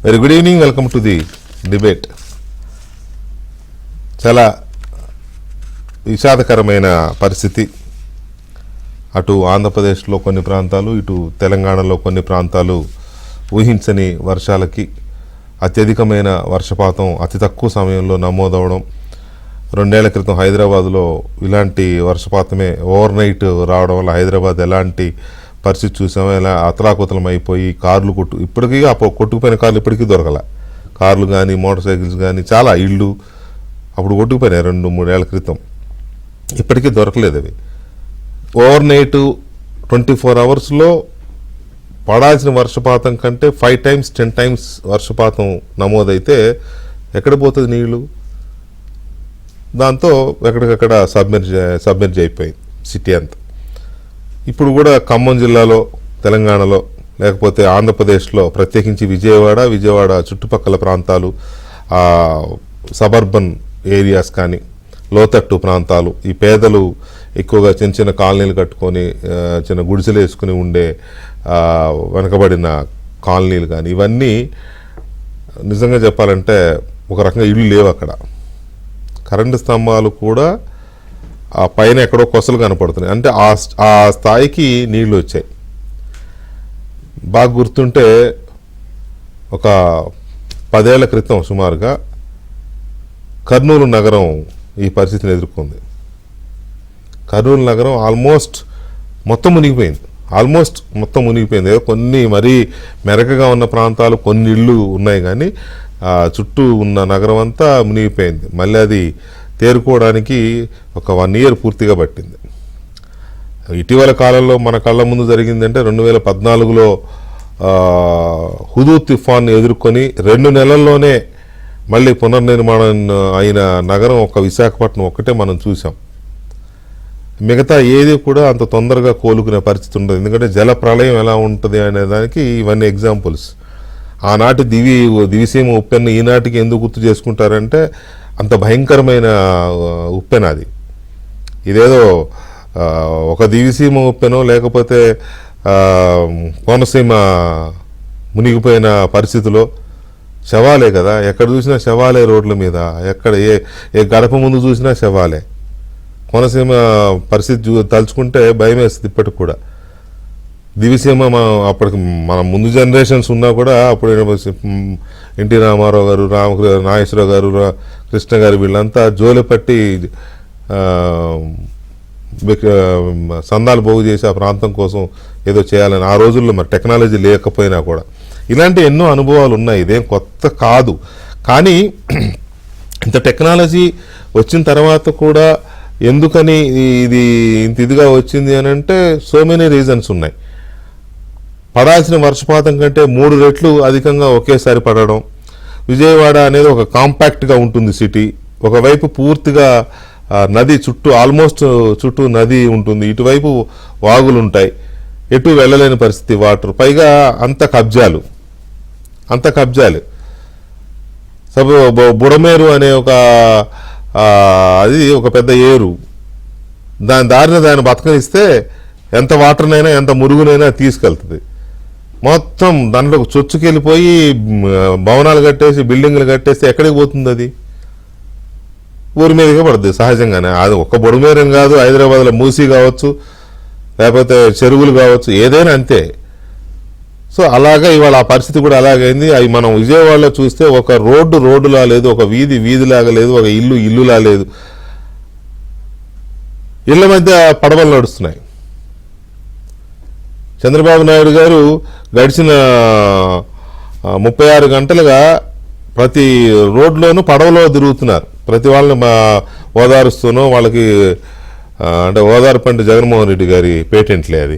Very good evening, welcome to the debate. చాలా విషాదకరమైన పరిస్థితి. అటు ఆంధ్రప్రదేశ్లో కొన్ని ప్రాంతాలు, ఇటు తెలంగాణలో కొన్ని ప్రాంతాలు ఊహించని వర్షాలకి అత్యధికమైన వర్షపాతం అతి తక్కువ సమయంలో నమోదవడం. 2 ఏళ్ల క్రితం హైదరాబాద్లో ఇలాంటి వర్షపాతమే ఓవర్ నైట్ రావడం వల్ల హైదరాబాద్ ఎలాంటి పరిస్థితి చూసామో, ఎలా అతలాకుతలం అయిపోయి కార్లు ఇప్పటికీ కొట్టుకుపోయిన కార్లు ఇప్పటికీ దొరకల. కార్లు కానీ మోటార్ సైకిల్స్ కానీ చాలా ఇళ్ళు అప్పుడు కొట్టుకుపోయినాయి 2-3 ఏళ్ల క్రితం, ఇప్పటికీ దొరకలేదు అవి. ఓవర్ నైట్ 24 అవర్స్లో పడాల్సిన వర్షపాతం కంటే 5 times 10 times వర్షపాతం నమోదైతే ఎక్కడ పోతుంది నీళ్లు? దాంతో ఎక్కడికక్కడ సబ్మెర్జ్ అయిపోయింది సిటీ అంతా. ఇప్పుడు కూడా ఖమ్మం జిల్లాలో, తెలంగాణలో, లేకపోతే ఆంధ్రప్రదేశ్లో, ప్రత్యేకించి విజయవాడ చుట్టుపక్కల ప్రాంతాలు, సబర్బన్ ఏరియాస్ కానీ, లోతట్టు ప్రాంతాలు, ఈ పేదలు ఎక్కువగా చిన్న చిన్న కాలనీలు కట్టుకొని చిన్న గుడిసెలు వేసుకుని ఉండే వెనకబడిన కాలనీలు కానీ, ఇవన్నీ నిజంగా చెప్పాలంటే ఒక రకంగా ఇళ్ళు లేవు అక్కడ. కరెంటు స్తంభాలు కూడా ఆ పైన ఎక్కడో కొసలు కనపడుతున్నాయి. అంటే ఆ స్థాయికి నీళ్లు వచ్చాయి. బాగా గుర్తుంటే ఒక 10 ఏళ్ల క్రితం సుమారుగా కర్నూలు నగరం ఈ పరిస్థితిని ఎదుర్కొంది. కర్నూలు నగరం ఆల్మోస్ట్ మొత్తం మునిగిపోయింది. కొన్ని మరీ మెరకగా ఉన్న ప్రాంతాలు, కొన్ని ఇళ్ళు ఉన్నాయి, కానీ చుట్టూ ఉన్న నగరం అంతా మునిగిపోయింది. మళ్ళీ అది తేరుకోవడానికి ఒక 1 year పూర్తిగా పట్టింది. ఇటీవల కాలంలో మన కళ్ళ ముందు జరిగిందంటే 2014లో హుదూద్ తుఫాన్ ఎదుర్కొని 2 నెలల్లోనే మళ్ళీ పునర్నిర్మాణం అయిన నగరం ఒక విశాఖపట్నం ఒక్కటే మనం చూసాం. మిగతా ఏది కూడా అంత తొందరగా కోలుకునే పరిస్థితి ఉండదు. ఎందుకంటే జల ప్రళయం ఎలా ఉంటుంది అనే దానికి ఇవన్నీ ఎగ్జాంపుల్స్. ఆనాటి దివిసీమ ఉప్పెన్న ఈనాటికి ఎందుకు గుర్తు చేసుకుంటారంటే అంత భయంకరమైన ఉప్పెన అది. ఇదేదో ఒక దివిసీమ ఉప్పెనో లేకపోతే కోనసీమ మునిగిపోయిన పరిస్థితిలో శవాలే కదా, ఎక్కడ చూసినా శవాలే, రోడ్ల మీద ఎక్కడ ఏ గడప ముందు చూసినా శవాలే. కోనసీమ పరిస్థితి తలుచుకుంటే భయం వేస్తుంది ఇప్పటికి కూడా. దివిసీమ అప్పటికి మన ముందు జనరేషన్స్ ఉన్నా కూడా అప్పుడు ఎన్టీ రామారావు గారు, నాగేశ్వరరావు గారు, కృష్ణ గారు వీళ్ళంతా జోలెపట్టి సందాలు పోగు చేసి ఆ ప్రాంతం కోసం ఏదో చేయాలని. ఆ రోజుల్లో మరి టెక్నాలజీ లేకపోయినా కూడా ఇలాంటి ఎన్నో అనుభవాలు ఉన్నాయి. ఇదేం కొత్త కాదు. కానీ ఇంత టెక్నాలజీ వచ్చిన తర్వాత కూడా ఎందుకని ఇది ఇంత ఇదిగా వచ్చింది అని అంటే సో మెనీ రీజన్స్ ఉన్నాయి. పడాల్సిన వర్షపాతం కంటే 3 రెట్లు అధికంగా ఒకేసారి పడడం. విజయవాడ అనేది ఒక కాంపాక్ట్గా ఉంటుంది సిటీ. ఒకవైపు పూర్తిగా నది ఆల్మోస్ట్ చుట్టూ నది ఉంటుంది, ఇటువైపు వాగులు ఉంటాయి, ఎటు వెళ్ళలేని పరిస్థితి, వాటర్, పైగా అంత కబ్జాలు. బుడమేరు అనే అది ఒక పెద్ద ఏరు. దాని దారిన దాన్ని బతకనిస్తే ఎంత వాటర్నైనా ఎంత మురుగునైనా తీసుకెళ్తుంది. మొత్తం దాంట్లో చొచ్చుకెళ్ళిపోయి భవనాలు కట్టేసి బిల్డింగ్లు కట్టేస్తే ఎక్కడికి పోతుంది? అది ఊరి మీదకే పడుతుంది సహజంగానే. అది ఒక్క బొడుమేరం కాదు, హైదరాబాద్లో మూసీ కావచ్చు, లేకపోతే చెరువులు కావచ్చు, ఏదైనా అంతే. సో అలాగా ఇవాళ ఆ పరిస్థితి కూడా అలాగైంది. అవి మనం విజయవాడలో చూస్తే ఒక రోడ్డులా లేదు, ఒక వీధిలాగా లేదు, ఒక ఇల్లులా లేదు. ఇళ్ల మధ్య పడవలు నడుస్తున్నాయి. చంద్రబాబు నాయుడు గారు గడిచిన 36 గంటలుగా ప్రతి రోడ్లోనూ పడవలో తిరుగుతున్నారు. ప్రతి వాళ్ళని ఓదారుస్తూనో, వాళ్ళకి అంటే ఓదార్పు అంటే జగన్మోహన్ రెడ్డి గారి పేటెంట్లే అది.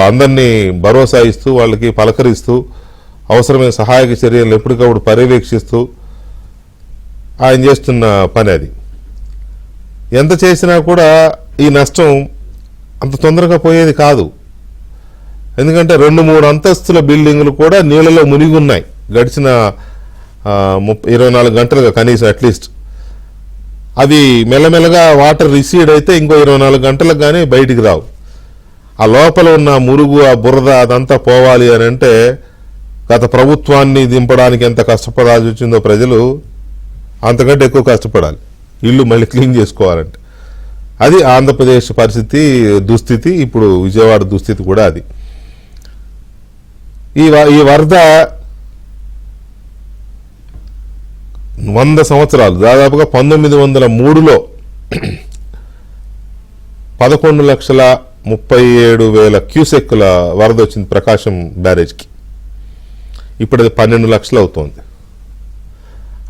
అందరినీ భరోసా ఇస్తూ, వాళ్ళకి పలకరిస్తూ, అవసరమైన సహాయక చర్యలు ఎప్పటికప్పుడు పర్యవేక్షిస్తూ ఆయన చేస్తున్న పని అది. ఎంత చేసినా కూడా ఈ నష్టం అంత తొందరగా పోయేది కాదు. ఎందుకంటే 2-3 అంతస్తుల బిల్డింగులు కూడా నీళ్ళలో మునిగి ఉన్నాయి గడిచిన 24 గంటలుగా కనీసం అట్లీస్ట్. అవి మెల్లమెల్లగా వాటర్ రిసీడ్ అయితే ఇంకో 24 గంటలకు కానీ బయటికి రావు. ఆ లోపల ఉన్న మురుగు, ఆ బురద అదంతా పోవాలి అని అంటే గత ప్రభుత్వాన్ని దింపడానికి ఎంత కష్టపడాల్సి వచ్చిందో ప్రజలు అంతకంటే ఎక్కువ కష్టపడాలి ఇల్లు మళ్ళీ క్లీన్ చేసుకోవాలంటే. అది ఆంధ్రప్రదేశ్ పరిస్థితి, దుస్థితి. ఇప్పుడు విజయవాడ దుస్థితి కూడా అది. ఈ వరద 100 సంవత్సరాలు, దాదాపుగా 1903లో 11,37,000 క్యూసెక్కుల వరద వచ్చింది ప్రకాశం బ్యారేజ్కి. ఇప్పుడు అది 12 లక్షలు అవుతోంది.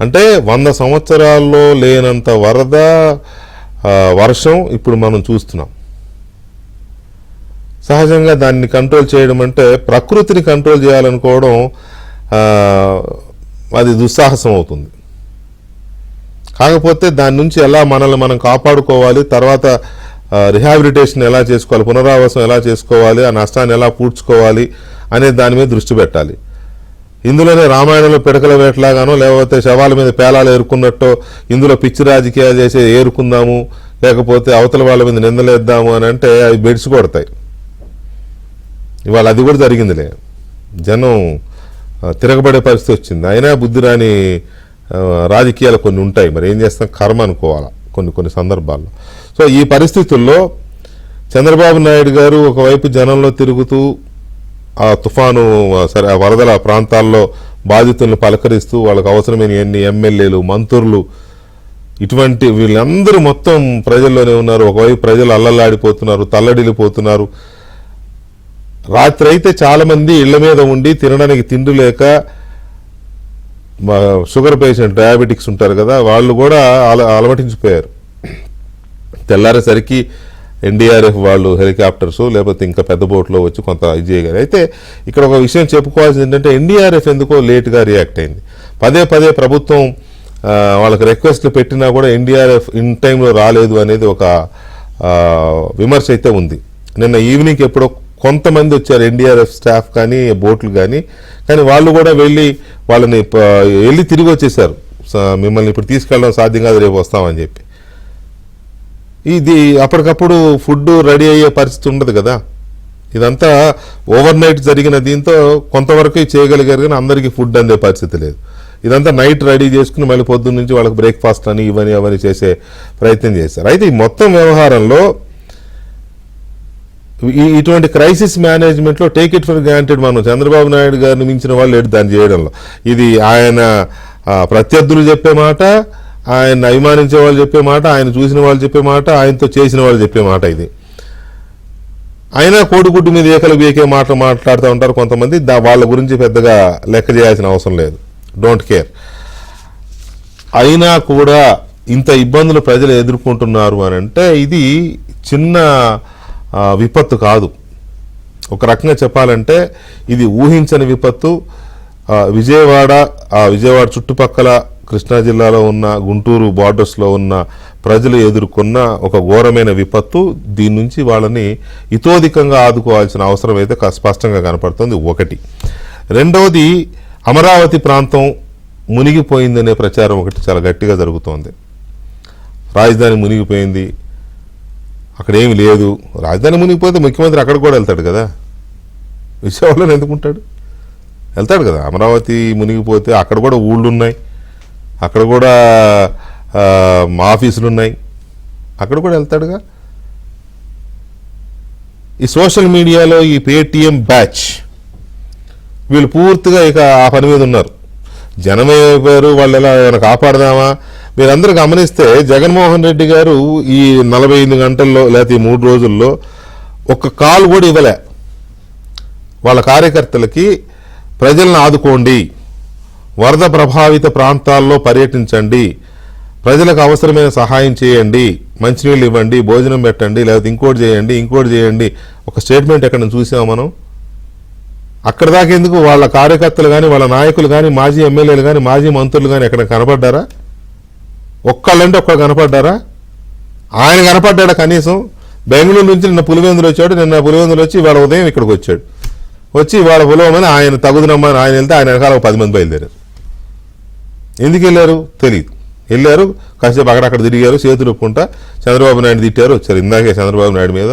అంటే 100 సంవత్సరాల్లో లేనంత వరద, వర్షం ఇప్పుడు మనం చూస్తున్నాం. సహజంగా దాన్ని కంట్రోల్ చేయడం అంటే, ప్రకృతిని కంట్రోల్ చేయాలనుకోవడం అది దుస్సాహసం అవుతుంది. కాకపోతే దాని నుంచి ఎలా మనల్ని మనం కాపాడుకోవాలి, తర్వాత రిహాబిలిటేషన్ ఎలా చేసుకోవాలి, పునరావాసం ఎలా చేసుకోవాలి, ఆ నష్టాన్ని ఎలా పూడ్చుకోవాలి అనే దాని మీద దృష్టి పెట్టాలి. ఇందులోనే రామాయణంలో పిడకల వేటలాగానో, లేకపోతే శవాల మీద పేలాలు ఏరుకున్నట్టో ఇందులో పిచ్చి రాజకీయాలు చేసి ఏరుకుందాము, లేకపోతే అవతల వాళ్ళ మీద నిందలేద్దాము అని అంటే అవి బెడిసి కొడతాయి. ఇవాళ అది కూడా జరిగిందిలే. జనం తిరగబడే పరిస్థితి వచ్చింది. అయినా బుద్ధి రాని రాజకీయాలు కొన్ని ఉంటాయి. మరి ఏం చేస్తాం, కర్మ అనుకోవాలా కొన్ని సందర్భాల్లో. సో ఈ పరిస్థితుల్లో చంద్రబాబు నాయుడు గారు ఒకవైపు జనంలో తిరుగుతూ ఆ తుఫాను ఆ వరదల ప్రాంతాల్లో బాధితులను పలకరిస్తూ వాళ్ళకు అవసరమైన ఎన్ని ఎమ్మెల్యేలు, మంత్రులు, ఇటువంటి వీళ్ళందరూ మొత్తం ప్రజల్లోనే ఉన్నారు. ఒకవైపు ప్రజలు అల్లల్లాడిపోతున్నారు, తల్లడిల్లిపోతున్నారు. రాత్రి అయితే చాలా మంది ఇళ్ల మీద ఉండి తినడానికి తిండి లేక, షుగర్ పేషెంట్, డయాబెటిక్స్ ఉంటారు కదా, వాళ్ళు కూడా అలమటించిపోయారు. తెల్లారేసరికి ఎన్డీఆర్ఎఫ్ వాళ్ళు హెలికాప్టర్స్ లేకపోతే ఇంకా పెద్ద బోట్లో వచ్చి కొంత ఇది చేయగలరు. అయితే ఇక్కడ ఒక విషయం చెప్పుకోవాల్సింది ఏంటంటే, ఎన్డీఆర్ఎఫ్ ఎందుకో లేట్గా రియాక్ట్ అయింది. పదే ప్రభుత్వం వాళ్ళకి రిక్వెస్ట్లు పెట్టినా కూడా ఎన్డీఆర్ఎఫ్ ఇన్ టైంలో రాలేదు అనేది ఒక విమర్శ అయితే ఉంది. నిన్న ఈవినింగ్ ఎప్పుడో కొంతమంది వచ్చారు ఎన్డీఆర్ఎఫ్ స్టాఫ్ కానీ బోట్లు కానీ వాళ్ళు కూడా వాళ్ళని వెళ్ళి తిరిగి వచ్చేసారు. మిమ్మల్ని ఇప్పుడు తీసుకెళ్ళడం సాధ్యం కాదు, రేపు వస్తామని చెప్పి. ఇది అప్పటికప్పుడు ఫుడ్ రెడీ అయ్యే పరిస్థితి ఉండదు కదా. ఇదంతా ఓవర్ నైట్ జరిగిన దీంతో కొంతవరకు చేయగలిగారు కానీ అందరికీ ఫుడ్ అందే పరిస్థితి లేదు. ఇదంతా నైట్ రెడీ చేసుకుని మళ్ళీ పొద్దున్న నుంచి వాళ్ళకి బ్రేక్ఫాస్ట్ అని అవన్నీ చేసే ప్రయత్నం చేశారు. అయితే ఈ మొత్తం వ్యవహారంలో ఇటువంటి క్రైసిస్ మేనేజ్మెంట్లో టేక్ ఇట్ ఫర్ గ్రాంటెడ్ మనం చంద్రబాబు నాయుడు గారిని మించిన వాళ్ళు లేడు దాన్ని చేయడంలో. ఇది ఆయన ప్రత్యర్థులు చెప్పే మాట, ఆయన అభిమానించే వాళ్ళు చెప్పే మాట, ఆయన చూసిన వాళ్ళు చెప్పే మాట, ఆయనతో చేసిన వాళ్ళు చెప్పే మాట ఇది. అయినా కోడిగుడ్డు మీద ఏకలు బీకే మాట్లాడుతూ ఉంటారు కొంతమంది. వాళ్ళ గురించి పెద్దగా లెక్క చేయాల్సిన అవసరం లేదు, డోంట్ కేర్. అయినా కూడా ఇంత ఇబ్బందులు ప్రజలు ఎదుర్కొంటున్నారు అని అంటే ఇది చిన్న విపత్తు కాదు. ఒక రకంగా చెప్పాలంటే ఇది ఊహించని విపత్తు. విజయవాడ చుట్టుపక్కల కృష్ణా జిల్లాలో ఉన్న గుంటూరు బార్డర్స్లో ఉన్న ప్రజలు ఎదుర్కొన్న ఒక ఘోరమైన విపత్తు. దీని నుంచి వాళ్ళని ఇతోధికంగా ఆదుకోవాల్సిన అవసరం అయితే స్పష్టంగా కనపడుతుంది. ఒకటి. రెండవది, అమరావతి ప్రాంతం మునిగిపోయిందనే ప్రచారం ఒకటి చాలా గట్టిగా జరుగుతోంది. రాజధాని మునిగిపోయింది, అక్కడ ఏమి లేదు. రాజధాని మునిగిపోతే ముఖ్యమంత్రి అక్కడ కూడా వెళ్తాడు కదా, విజయవాడలో ఎందుకుంటాడు? వెళ్తాడు కదా. అమరావతి మునిగిపోతే అక్కడ కూడా ఊళ్ళు ఉన్నాయి, అక్కడ కూడా ఆఫీసులు ఉన్నాయి, అక్కడ కూడా వెళ్తాడుగా. ఈ సోషల్ మీడియాలో ఈ పేటీఎం బ్యాచ్ వీళ్ళు పూర్తిగా ఇక ఆ పని మీద ఉన్నారు. జనమైపోయారు, వాళ్ళు ఎలా ఏమైనా కాపాడదామా? మీరందరూ గమనిస్తే జగన్మోహన్ రెడ్డి గారు ఈ 45 గంటల్లో లేకపోతే ఈ 3 రోజుల్లో ఒక్క కాల్ కూడా ఇవ్వలే వాళ్ళ కార్యకర్తలకి. ప్రజలను ఆదుకోండి, వరద ప్రభావిత ప్రాంతాల్లో పర్యటించండి, ప్రజలకు అవసరమైన సహాయం చేయండి, మంచినీళ్ళు ఇవ్వండి, భోజనం పెట్టండి, లేకపోతే ఇంకోటి చేయండి. ఒక స్టేట్మెంట్ ఎక్కడ చూసాం మనం? అక్కడ దాకా ఎందుకు? వాళ్ళ కార్యకర్తలు కానీ, వాళ్ళ నాయకులు కానీ, మాజీ ఎమ్మెల్యేలు కానీ, మాజీ మంత్రులు కానీ ఎక్కడ కనపడ్డారా? ఒక్కళ్ళంటే ఒక్కళ్ళు కనపడ్డారా? ఆయన కనపడ్డా కనీసం? బెంగళూరు నుంచి నిన్న పులివెందులు వచ్చాడు. నిన్న పులివెందులు వచ్చి ఇవాళ ఉదయం ఇక్కడికి వచ్చాడు. వచ్చి ఇవాళ పులవమని ఆయన తగుదనమ్మని ఆయన వెళ్తే ఆయన వెనకాల 10 మంది బయలుదేరారు. ఎందుకు వెళ్ళారు తెలియదు. వెళ్ళారు, కాసేపు అక్కడక్కడ తిరిగారు, చేతులు ఒప్పుకుంటా చంద్రబాబు నాయుడు తిట్టారు, వచ్చారు. ఇందాకే చంద్రబాబు నాయుడు మీద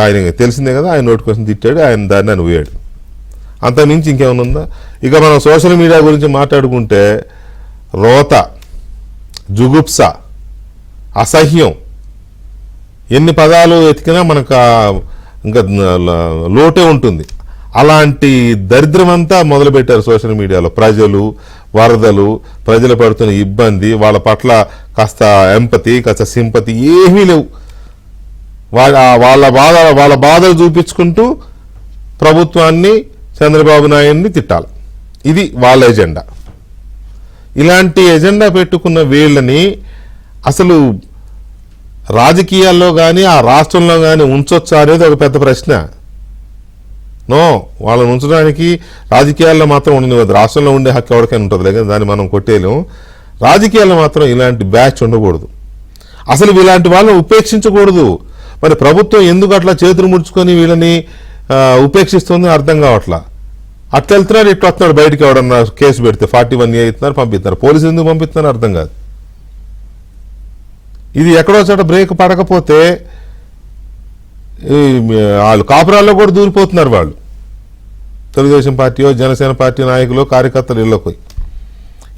ఆయన తెలిసిందే కదా, ఆయన నోటి కోసం తిట్టాడు, ఆయన దాన్ని అనుభవాడు. అంత మించి ఇంకేమైనా ఉందా? ఇక మనం సోషల్ మీడియా గురించి మాట్లాడుకుంటే రోత, జుగుప్స, అసహ్యం, ఎన్ని పదాలు ఎతికినా మనకు ఇంకా లోటే ఉంటుంది. అలాంటి దరిద్రం అంతా మొదలుపెట్టారు సోషల్ మీడియాలో. ప్రజలు, వరదలు, ప్రజలు పడుతున్న ఇబ్బంది, వాళ్ళ పట్ల కాస్త ఎంపతి, కాస్త సింపతి ఏమీ లేవు. వాళ్ళ బాధలు చూపించుకుంటూ ప్రభుత్వాన్ని, చంద్రబాబు నాయుడిని తిట్టాలి. ఇది వాళ్ళ ఎజెండా. ఇలాంటి ఎజెండా పెట్టుకున్న వీళ్ళని అసలు రాజకీయాల్లో కానీ ఆ రాష్ట్రంలో కానీ ఉంచొచ్చా అనేది ఒక పెద్ద ప్రశ్న. నో, వాళ్ళని ఉంచడానికి రాజకీయాల్లో మాత్రం ఉండదు. రాష్ట్రంలో ఉండే హక్కు ఎవరికైనా ఉంటుంది, లేక దాన్ని మనం కొట్టేయలేం. రాజకీయాల్లో మాత్రం ఇలాంటి బ్యాచ్ ఉండకూడదు. అసలు ఇలాంటి వాళ్ళని ఉపేక్షించకూడదు. మరి ప్రభుత్వం ఎందుకు అట్లా చేతులు ముడుచుకొని వీళ్ళని ఉపేక్షిస్తుంది అర్థం కావట్లా. అట్లా వెళ్తున్నాడు, ఇట్లా వస్తున్నాడు. బయటకు ఎవడన్నా కేసు పెడితే 41A ఇస్తున్నారు, పంపిస్తున్నారు. పోలీసులు ఎందుకు పంపిస్తున్నారు అర్థం కాదు. ఇది ఎక్కడో చోట బ్రేక్ పడకపోతే వాళ్ళు కాపురాల్లో కూడా దూరిపోతున్నారు. వాళ్ళు తెలుగుదేశం పార్టీయో, జనసేన పార్టీ నాయకులు, కార్యకర్తలు ఇళ్ళకి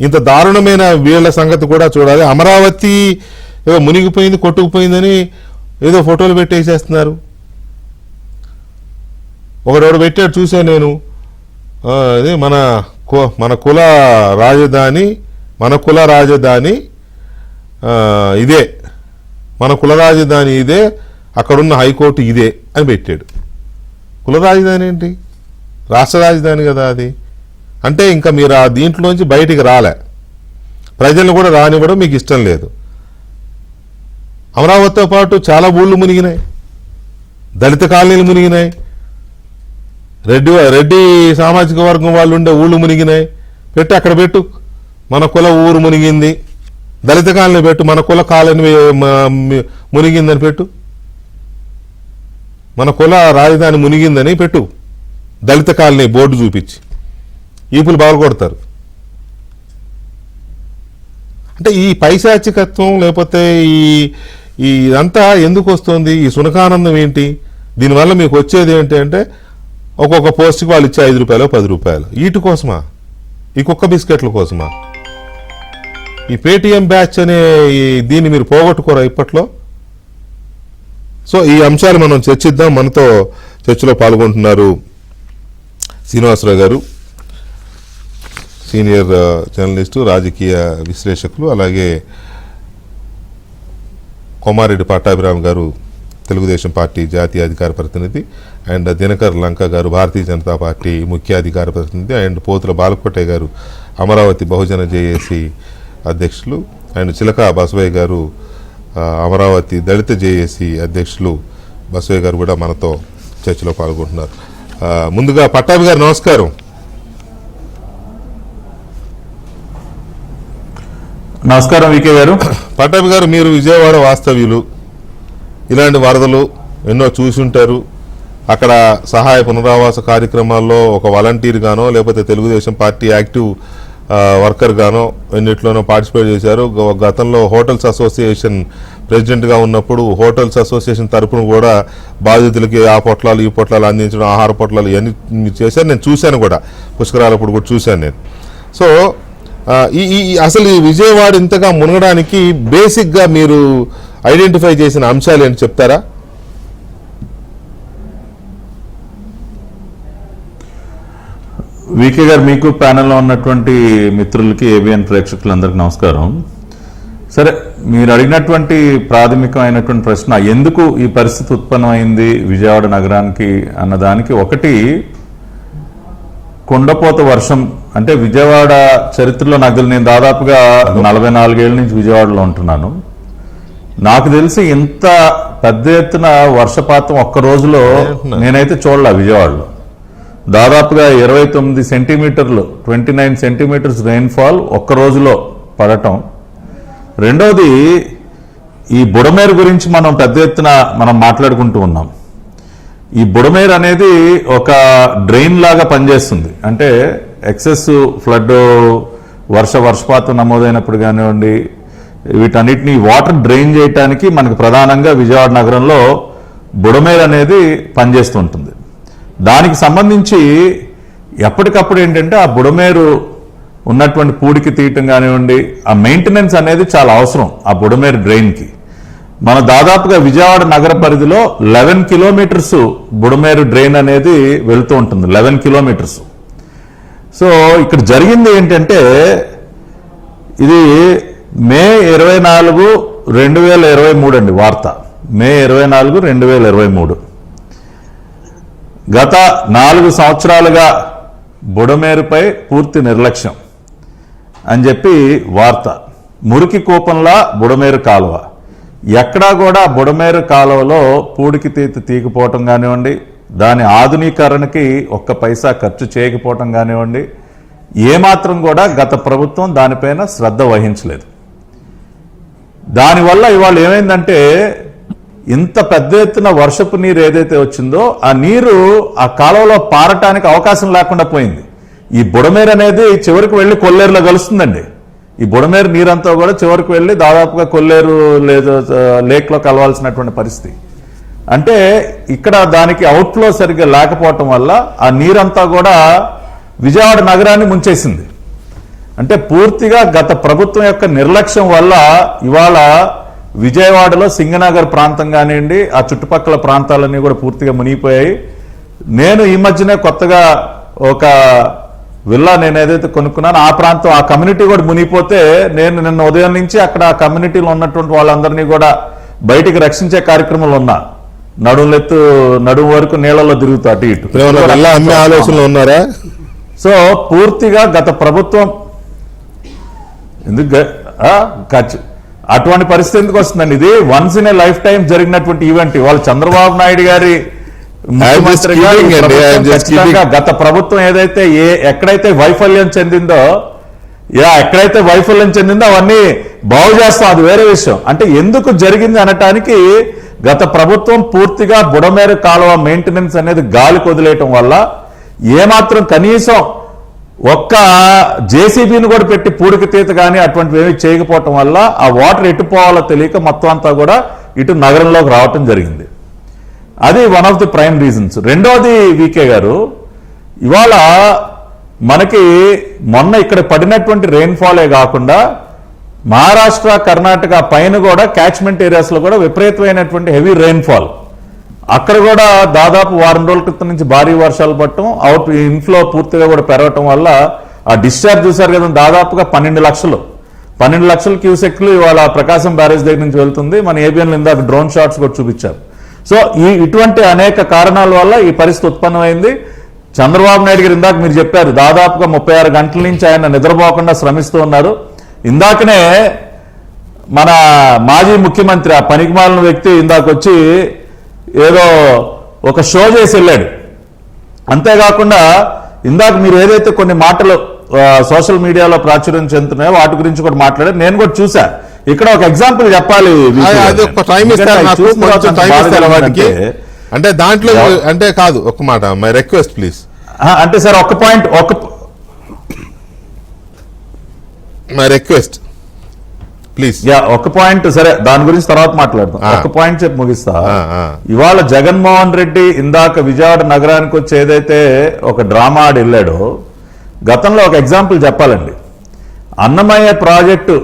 ఇంత దారుణమైన వీళ్ళ సంగతి కూడా చూడాలి. అమరావతి ఏదో మునిగిపోయింది, కొట్టుకుపోయిందని ఏదో ఫోటోలు పెట్టేసేస్తున్నారు. ఒకడెవడు పెట్టాడు చూశాను నేను. ఇది మన కుల రాజధాని ఇదే, మన కుల రాజధాని ఇదే, అక్కడున్న హైకోర్టు ఇదే అని పెట్టాడు. కుల రాజధాని ఏంటి? రాష్ట్ర రాజధాని కదా అది. అంటే ఇంకా మీరు ఆ దీంట్లోంచి బయటికి రాలే. ప్రజలను కూడా రానివ్వడం మీకు ఇష్టం లేదు. అమరావతితో పాటు చాలా ఊళ్ళు మునిగినాయి, దళిత కాలనీలు మునిగినాయి, రెడ్డి సామాజిక వర్గం వాళ్ళు ఉండే ఊళ్ళు మునిగినాయి. పెట్టు, అక్కడ పెట్టు. మన కుల ఊరు మునిగింది. దళిత కాలనీ పెట్టు, మన కుల కాలనీ మునిగిందని పెట్టు. మన కుల రాజధాని మునిగిందని పెట్టు. దళిత కాలనీ బోర్డు చూపించి ఈపులు బాగా కొడతారు. అంటే ఈ పైశాచికత్వం లేకపోతే ఇదంతా ఎందుకు వస్తుంది? ఈ సునకానందం ఏంటి? దీనివల్ల మీకు వచ్చేది ఏంటి అంటే ఒక్కొక్క పోస్ట్కి వాళ్ళు ఇచ్చే 5 రూపాయలు 10 రూపాయలు వీటి కోసమా? ఈ కుక్క బిస్కెట్ల కోసమా? ఈ పేటీఎం బ్యాచ్ అనే దీన్ని మీరు పోగొట్టుకోరా ఇప్పట్లో? సో ఈ అంశాలు మనం చర్చిద్దాం. మనతో చర్చలో పాల్గొంటున్నారు శ్రీనివాసరావు గారు, సీనియర్ జర్నలిస్టు, రాజకీయ విశ్లేషకులు. అలాగే కోమారెడ్డి పట్టాభిరామ్ గారు, తెలుగుదేశం పార్టీ జాతీయ అధికార ప్రతినిధి. అండ్ దినకర్ లంక గారు, భారతీయ జనతా పార్టీ ముఖ్య అధికార ప్రతినిధి. అండ్ పోతుల బాలకోటయ్య గారు, అమరావతి బహుజన జేఏసీ అధ్యక్షులు. అండ్ చిలక బసవయ్య గారు, అమరావతి దళిత జేఏసీ అధ్యక్షులు. బసవయ్య గారు కూడా మనతో చర్చలో పాల్గొంటున్నారు. ముందుగా పట్టాభి గారు నమస్కారం. నమస్కారం వికే గారు. పట్టాభి గారు, మీరు విజయవాడ వాస్తవ్యులు. ఇలాంటి వరదలు ఎన్నో చూసుంటారు. అక్కడ సహాయ పునరావాస కార్యక్రమాల్లో ఒక వాలంటీర్ గానో లేకపోతే తెలుగుదేశం పార్టీ యాక్టివ్ వర్కర్ గానో ఎన్నిట్లోనో పార్టిసిపేట్ చేశారు. గతంలో హోటల్స్ అసోసియేషన్ ప్రెసిడెంట్గా ఉన్నప్పుడు హోటల్స్ అసోసియేషన్ తరఫున కూడా బాధితులకి ఆ పొట్లాలు ఈ పొట్లాలు అందించడం, ఆహార పొట్లాలు ఇవన్నీ చేశారు. నేను చూశాను కూడా, పుష్కరాలప్పుడు కూడా చూశాను నేను. సో అసలు ఈ విజయవాడ ఇంతగా మునగడానికి బేసిక్గా మీరు ఐడెంటిఫై చేసిన అంశాలు ఏంటి చెప్తారా? వికే గారు, మీకు ప్యానెల్లో ఉన్నటువంటి మిత్రులకి, ఏబిఎన్ ప్రేక్షకులందరికీ నమస్కారం. సరే, మీరు అడిగినటువంటి ప్రాథమికమైనటువంటి ప్రశ్న, ఎందుకు ఈ పరిస్థితి ఉత్పన్నమైంది విజయవాడ నగరానికి అన్నదానికి ఒకటి కుండపోత వర్షం. అంటే విజయవాడ చరిత్రలో నేను దాదాపుగా 44 ఏళ్ళ నుంచి విజయవాడలో ఉంటున్నాను. నాకు తెలిసి ఇంత పెద్ద ఎత్తున వర్షపాతం ఒక్క రోజులో నేనైతే చూడలే విజయవాడలో. దాదాపుగా 29 సెంటీమీటర్లు, 29 సెంటీమీటర్స్ రెయిన్ఫాల్ ఒక్క రోజులో పడటం. రెండవది, ఈ బుడమేరు గురించి మనం పెద్ద ఎత్తున మాట్లాడుకుంటూ ఉన్నాం. ఈ బుడమేరు అనేది ఒక డ్రైన్ లాగా పనిచేస్తుంది. అంటే ఎక్సెస్ ఫ్లడ్, వర్షపాతం నమోదైనప్పుడు కానివ్వండి, వీటన్నిటిని వాటర్ డ్రైన్ చేయడానికి మనకు ప్రధానంగా విజయవాడ నగరంలో బుడమేరు అనేది పనిచేస్తుంటుంది. దానికి సంబంధించి ఎప్పటికప్పుడు ఏంటంటే ఆ బుడమేరు ఉన్నటువంటి పూడికి తీయటం కానివ్వండి, ఆ మెయింటెనెన్స్ అనేది చాలా అవసరం ఆ బుడమేరు డ్రైన్కి. మన దాదాపుగా విజయవాడ నగర పరిధిలో 11 కిలోమీటర్స్ బుడమేరు డ్రైన్ అనేది వెళ్తూ ఉంటుంది, 11 కిలోమీటర్స్. సో ఇక్కడ జరిగింది ఏంటంటే, ఇది మే 24, 2023 అండి వార్త. మే 24, 2023. గత 4 సంవత్సరాలుగా బుడమేరుపై పూర్తి నిర్లక్ష్యం అని చెప్పి వార్త. మురికి కూపంలా బుడమేరు కాలువ. ఎక్కడా కూడా బుడమేరు కాలువలో పూడికి తీయకపోవటం కానివ్వండి, దాని ఆధునీకరణకి ఒక్క పైసా ఖర్చు చేయకపోవటం కానివ్వండి, ఏమాత్రం కూడా గత ప్రభుత్వం దానిపైన శ్రద్ధ వహించలేదు. దానివల్ల ఇవాళ ఏమైందంటే, ఇంత పెద్ద ఎత్తున వర్షపు నీరు ఏదైతే వచ్చిందో ఆ నీరు ఆ కాలువలో పారటానికి అవకాశం లేకుండా పోయింది. ఈ బుడమేరు అనేది చివరికి వెళ్ళి కొల్లేరులో కలుస్తుందండి. ఈ బుడమేరు నీరంతా కూడా చివరికి వెళ్ళి దాదాపుగా కొల్లేరు లేదా లేక్లో కలవాల్సినటువంటి పరిస్థితి. అంటే ఇక్కడ దానికి అవుట్ఫ్లో సరిగ్గా లేకపోవటం వల్ల ఆ నీరంతా కూడా విజయవాడ నగరాన్ని ముంచేసింది. అంటే పూర్తిగా గత ప్రభుత్వం యొక్క నిర్లక్ష్యం వల్ల ఇవాళ విజయవాడలో సింగనగర్ ప్రాంతం కానివ్వండి, ఆ చుట్టుపక్కల ప్రాంతాలన్నీ కూడా పూర్తిగా మునిగిపోయాయి. నేను ఈ మధ్యనే కొత్తగా ఒక విల్లా నేను ఏదైతే కొనుక్కున్నానో ఆ ప్రాంతం, ఆ కమ్యూనిటీ కూడా మునిగిపోతే నేను నిన్న ఉదయం నుంచి అక్కడ ఆ కమ్యూనిటీలో ఉన్నటువంటి వాళ్ళందరినీ కూడా బయటికి రక్షించే కార్యక్రమంలో ఉన్నా. నడుము వరకు నీళ్లలో తిరుగుతూ అటు ఇటు ఆలోచనలు ఉన్నారా? సో పూర్తిగా గత ప్రభుత్వం ఎందుకు అటువంటి పరిస్థితి ఎందుకు వస్తుందండి? ఇది once in a life time జరిగినటువంటి ఈవెంట్. వాళ్ళు చంద్రబాబు నాయుడు గారి గత ప్రభుత్వం ఏదైతే ఎక్కడైతే వైఫల్యం చెందిందో అవన్నీ బాగు చేస్తాం, అది వేరే విషయం. అంటే ఎందుకు జరిగింది అనటానికి గత ప్రభుత్వం పూర్తిగా బుడమేరు కాలువ మెయింటెనెన్స్ అనేది గాలికి వదిలేయటం వల్ల, ఏమాత్రం కనీసం ఒక్క జేసీబీని కూడా పెట్టి పూడికి తీత కానీ అటువంటివి ఏమీ చేయకపోవటం వల్ల ఆ వాటర్ ఎటు పోవాలో తెలియక మొత్తం అంతా కూడా ఇటు నగరంలోకి రావటం జరిగింది. అది one of the prime reasons. రెండోది వీకే గారు, ఇవాళ మనకి మొన్న ఇక్కడ పడినటువంటి రెయిన్ఫాలే కాకుండా మహారాష్ట్ర, కర్ణాటక పైన కూడా క్యాచ్మెంట్ ఏరియాస్లో కూడా విపరీతమైనటువంటి హెవీ రెయిన్ఫాల్. అక్కడ కూడా దాదాపు వారం రోజుల క్రితం నుంచి భారీ వర్షాలు పడటం, ఇన్ఫ్లో పూర్తిగా కూడా పెరగటం వల్ల ఆ డిశ్చార్జ్ చూసారు కదా, దాదాపుగా 12 లక్షల క్యూసెక్లు ఇవాళ ప్రకాశం బ్యారేజ్ దగ్గర నుంచి వెళ్తుంది. మన ఏబిఎన్ ఇందాక డ్రోన్ షాట్స్ కూడా చూపించారు. సో ఇటువంటి అనేక కారణాల వల్ల ఈ పరిస్థితి ఉత్పన్నమైంది. చంద్రబాబు నాయుడు గారు ఇందాక మీరు చెప్పారు, దాదాపుగా 36 గంటల నుంచి ఆయన నిద్రపోకుండా శ్రమిస్తూ ఉన్నారు. ఇందాకనే మన మాజీ ముఖ్యమంత్రి, ఆ పనికిమాలిన వ్యక్తి ఇందాక వచ్చి ఏదో ఒక షో చేసి వెళ్ళాడు. అంతేకాకుండా ఇందాక మీరు ఏదైతే కొన్ని మాటలు సోషల్ మీడియాలో ప్రాచుర్యం చెందుతున్నాయో వాటి గురించి కూడా మాట్లాడారు. నేను కూడా చూసా. ఇక్కడ ఒక ఎగ్జాంపుల్ చెప్పాలి. అంటే దాంట్లో అంటే కాదు, ఒక మాట, మై రిక్వెస్ట్ ప్లీజ్. అంటే సార్ ఒక పాయింట్, మై రిక్వెస్ట్ ప్లీజ్. ఒక పాయింట్, సరే దాని గురించి తర్వాత మాట్లాడదాం. ఒక పాయింట్ చెప్పి ముగిస్తా. ఇవాళ జగన్మోహన్ రెడ్డి ఇందాక విజయవాడ నగరానికి వచ్చి ఏదైతే ఒక డ్రామా ఆడి వెళ్ళాడో, గతంలో ఒక ఎగ్జాంపుల్ చెప్పాలండి. అన్నమయ్య ప్రాజెక్టు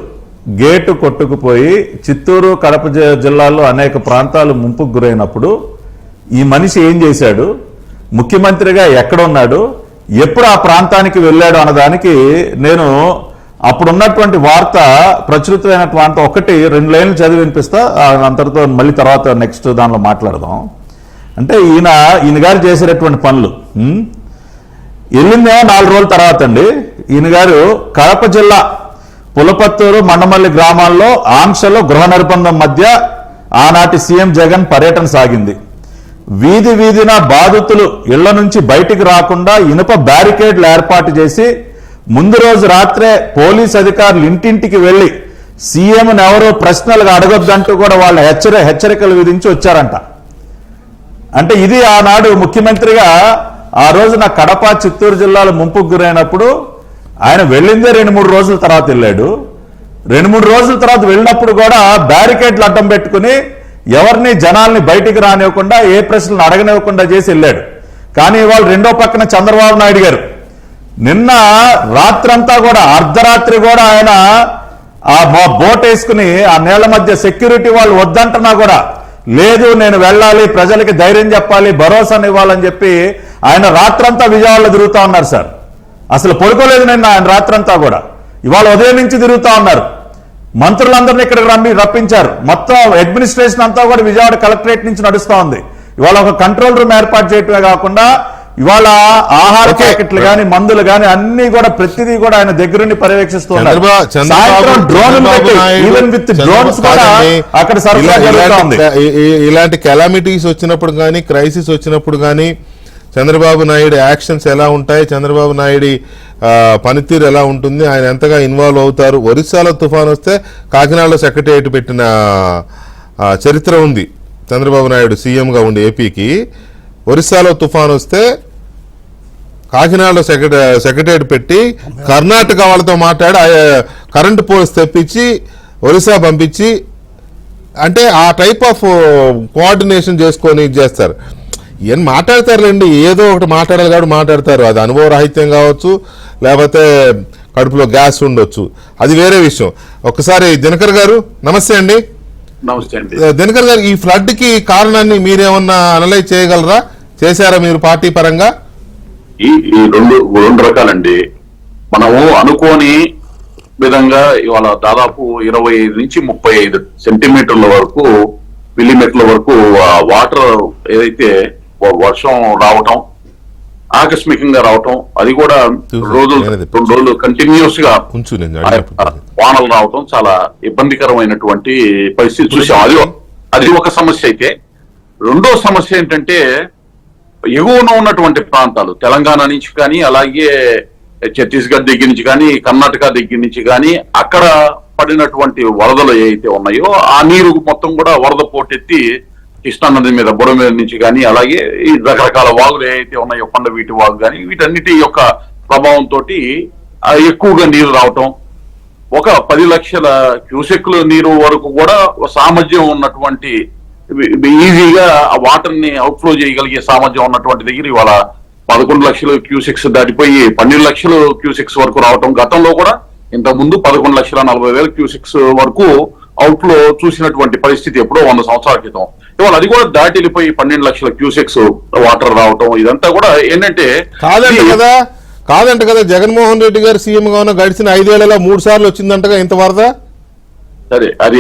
గేటు కొట్టుకుపోయి చిత్తూరు, కడప జిల్లాల్లో అనేక ప్రాంతాలు ముంపుకు గురైనప్పుడు ఈ మనిషి ఏం చేశాడు, ముఖ్యమంత్రిగా ఎక్కడున్నాడు, ఎప్పుడు ఆ ప్రాంతానికి వెళ్ళాడు అన్నదానికి నేను అప్పుడున్నటువంటి వార్త, ప్రచురితమైనటువంటి 1-2 లైన్లు చదివి వినిపిస్తా. అంతటితో మళ్ళీ తర్వాత నెక్స్ట్ దానిలో మాట్లాడదాం. అంటే ఈయన గారు చేసేటటువంటి పనులు వెళ్ళిందేమో 4 రోజుల తర్వాత అండి. ఈయన గారు కడప జిల్లా పులపత్తూరు, మండమల్లి గ్రామాల్లో ఆంక్షలు, గృహ నిర్బంధం మధ్య ఆనాటి సీఎం జగన్ పర్యటన సాగింది. వీధిన బాధితులు ఇళ్ల నుంచి బయటికి రాకుండా ఇనుప బ్యారికేడ్లు ఏర్పాటు చేసి ముందు రోజు రాత్రే పోలీస్ అధికారులు ఇంటింటికి వెళ్లి సీఎంను ఎవరో ప్రశ్నలుగా అడగొద్దంటూ కూడా వాళ్ళ హెచ్చరికలు విధించి వచ్చారంట. అంటే ఇది ఆనాడు ముఖ్యమంత్రిగా ఆ రోజున కడప, చిత్తూరు జిల్లాలు ముంపుకు గురైనప్పుడు ఆయన వెళ్ళిందే 2-3 రోజుల తర్వాత వెళ్ళాడు. 2-3 రోజుల తర్వాత వెళ్ళినప్పుడు కూడా బ్యారికేడ్లు అడ్డం పెట్టుకుని ఎవరిని జనాల్ని బయటికి రానివ్వకుండా, ఏ ప్రశ్నలు అడగనివ్వకుండా చేసి వెళ్ళాడు. కానీ ఇవాళ రెండో పక్కన చంద్రబాబు నాయుడు గారు నిన్న రాత్రంతా కూడా అర్ధరాత్రి కూడా ఆయన ఆ బోట్ వేసుకుని ఆ నీళ్ల మధ్య సెక్యూరిటీ వాళ్ళు వద్దంటున్నా కూడా లేదు నేను వెళ్ళాలి, ప్రజలకి ధైర్యం చెప్పాలి, భరోసాని ఇవ్వాలని చెప్పి ఆయన రాత్రంతా విజయవాడలో తిరుగుతా ఉన్నారు సార్. అసలు పడుకోలేదు నిన్న ఆయన రాత్రంతా కూడా. ఇవాళ ఉదయం నుంచి తిరుగుతా ఉన్నారు. మంత్రులందరినీ ఇక్కడికి రప్పించారు. మొత్తం అడ్మినిస్ట్రేషన్ అంతా కూడా విజయవాడ కలెక్టరేట్ నుంచి నడుస్తా ఉంది. ఇవాళ ఒక కంట్రోల్ రూమ్ ఏర్పాటు చేయటమే కాకుండా ఇవాళ ఆహార ప్యాకెట్లు గాని మందులు గాని అన్ని కూడా ప్రతిదీ కూడా ఆయన దగ్గరుండి పర్యవేక్షిస్తున్నారు. సాయంత్రం డ్రోన్లు పెట్టి ఈవెన్ విత్ డ్రోన్స్ కూడా అక్కడ సరఫరా జరుగుతూ ఉంది. ఇలాంటి కెలామిటీస్ వచ్చినప్పుడు కానీ, క్రైసిస్ వచ్చినప్పుడు కానీ చంద్రబాబు నాయుడు యాక్షన్స్ ఎలా ఉంటాయి, చంద్రబాబు నాయుడు పనితీరు ఎలా ఉంటుంది, ఆయన ఎంతగా ఇన్వాల్వ్ అవుతారు. ఒరిస్సాలో తుఫాన్ వస్తే కాకినాడలో సెక్రటేరియట్ పెట్టిన చరిత్ర ఉంది. చంద్రబాబు నాయుడు సీఎంగా ఉండి ఏపీకి ఒరిస్సాలో తుఫాన్ వస్తే కాకినాడలో సెక్రటేరియట్ పెట్టి కర్ణాటక వాళ్ళతో మాట్లాడి కరెంటు పోల్స్ తెప్పించి ఒరిస్సా పంపించి, అంటే ఆ టైప్ ఆఫ్ కోఆర్డినేషన్ చేసుకొని చేస్తారు. ఏం మాట్లాడతారులేండి, ఏదో ఒకటి మాట్లాడాలి కాబట్టి మాట్లాడతారు. అది అనుభవరాహిత్యం కావచ్చు, లేకపోతే కడుపులో గ్యాస్ ఉండొచ్చు, అది వేరే విషయం. ఒక్కసారి దినకర్ గారు నమస్తే అండి. నమస్తే అండి. దినకర్ గారు, ఈ ఫ్లడ్ కి కారణాన్ని మీరేమన్నా అనలైజ్ చేయగలరా? చేశారా మీరు పార్టీ పరంగా? ఈ రెండు రకాలండి. మనము అనుకోని విధంగా ఇవాళ దాదాపు 25 నుంచి 35 సెంటీమీటర్ల వరకు, మిల్లీమీటర్ల వరకు వాటర్ ఏదైతే వర్షం రావటం, ఆకస్మికంగా రావటం, అది కూడా 2 రోజులు కంటిన్యూస్ గా వానలు రావటం చాలా ఇబ్బందికరమైనటువంటి పరిస్థితి చూసాం. అది ఒక సమస్య అయితే, రెండో సమస్య ఏంటంటే ఎగువన ఉన్నటువంటి ప్రాంతాలు తెలంగాణ నుంచి కానీ, అలాగే ఛత్తీస్గఢ్ దగ్గర నుంచి కానీ, కర్ణాటక దగ్గర నుంచి కానీ అక్కడ పడినటువంటి వరదలు ఏవైతే ఉన్నాయో ఆ నీరు మొత్తం కూడా వరద పోటెత్తి కృష్ణా నది మీద బుడమేరు నుంచి కానీ, అలాగే ఈ రకరకాల వాగులు ఏవైతే ఉన్నాయో కొండవీటి వాగు కానీ, వీటన్నిటి యొక్క ప్రభావంతో ఎక్కువగా నీరు రావటం, ఒక 10 లక్షల క్యూసెక్ల నీరు వరకు కూడా సామర్థ్యం ఉన్నటువంటి, ఈజీగా ఆ వాటర్ ని అవుట్ఫ్లో చేయగలిగే సామర్థ్యం ఉన్నటువంటి దగ్గర ఇవాళ 11 లక్షల క్యూసెక్స్ దాటిపోయి 12 లక్షల క్యూసెక్స్ వరకు రావటం. గతంలో కూడా ఇంతకుముందు 11,40,000 క్యూసెక్స్ వరకు అవుట్ఫ్లో చూసినటువంటి పరిస్థితి ఎప్పుడో 100 సంవత్సరాల క్రితం. ఇవాళ అది కూడా దాటి వెళ్ళిపోయి 12 లక్షల క్యూసెక్స్ వాటర్ రావటం. ఇదంతా కూడా ఏంటంటే కాదంట కదా జగన్మోహన్ రెడ్డి గారు సీఎం గా ఉన్న గడిచిన 5 ఏళ్లలో 3 సార్లు వచ్చిందంటగా ఇంత వరద. సరే, అది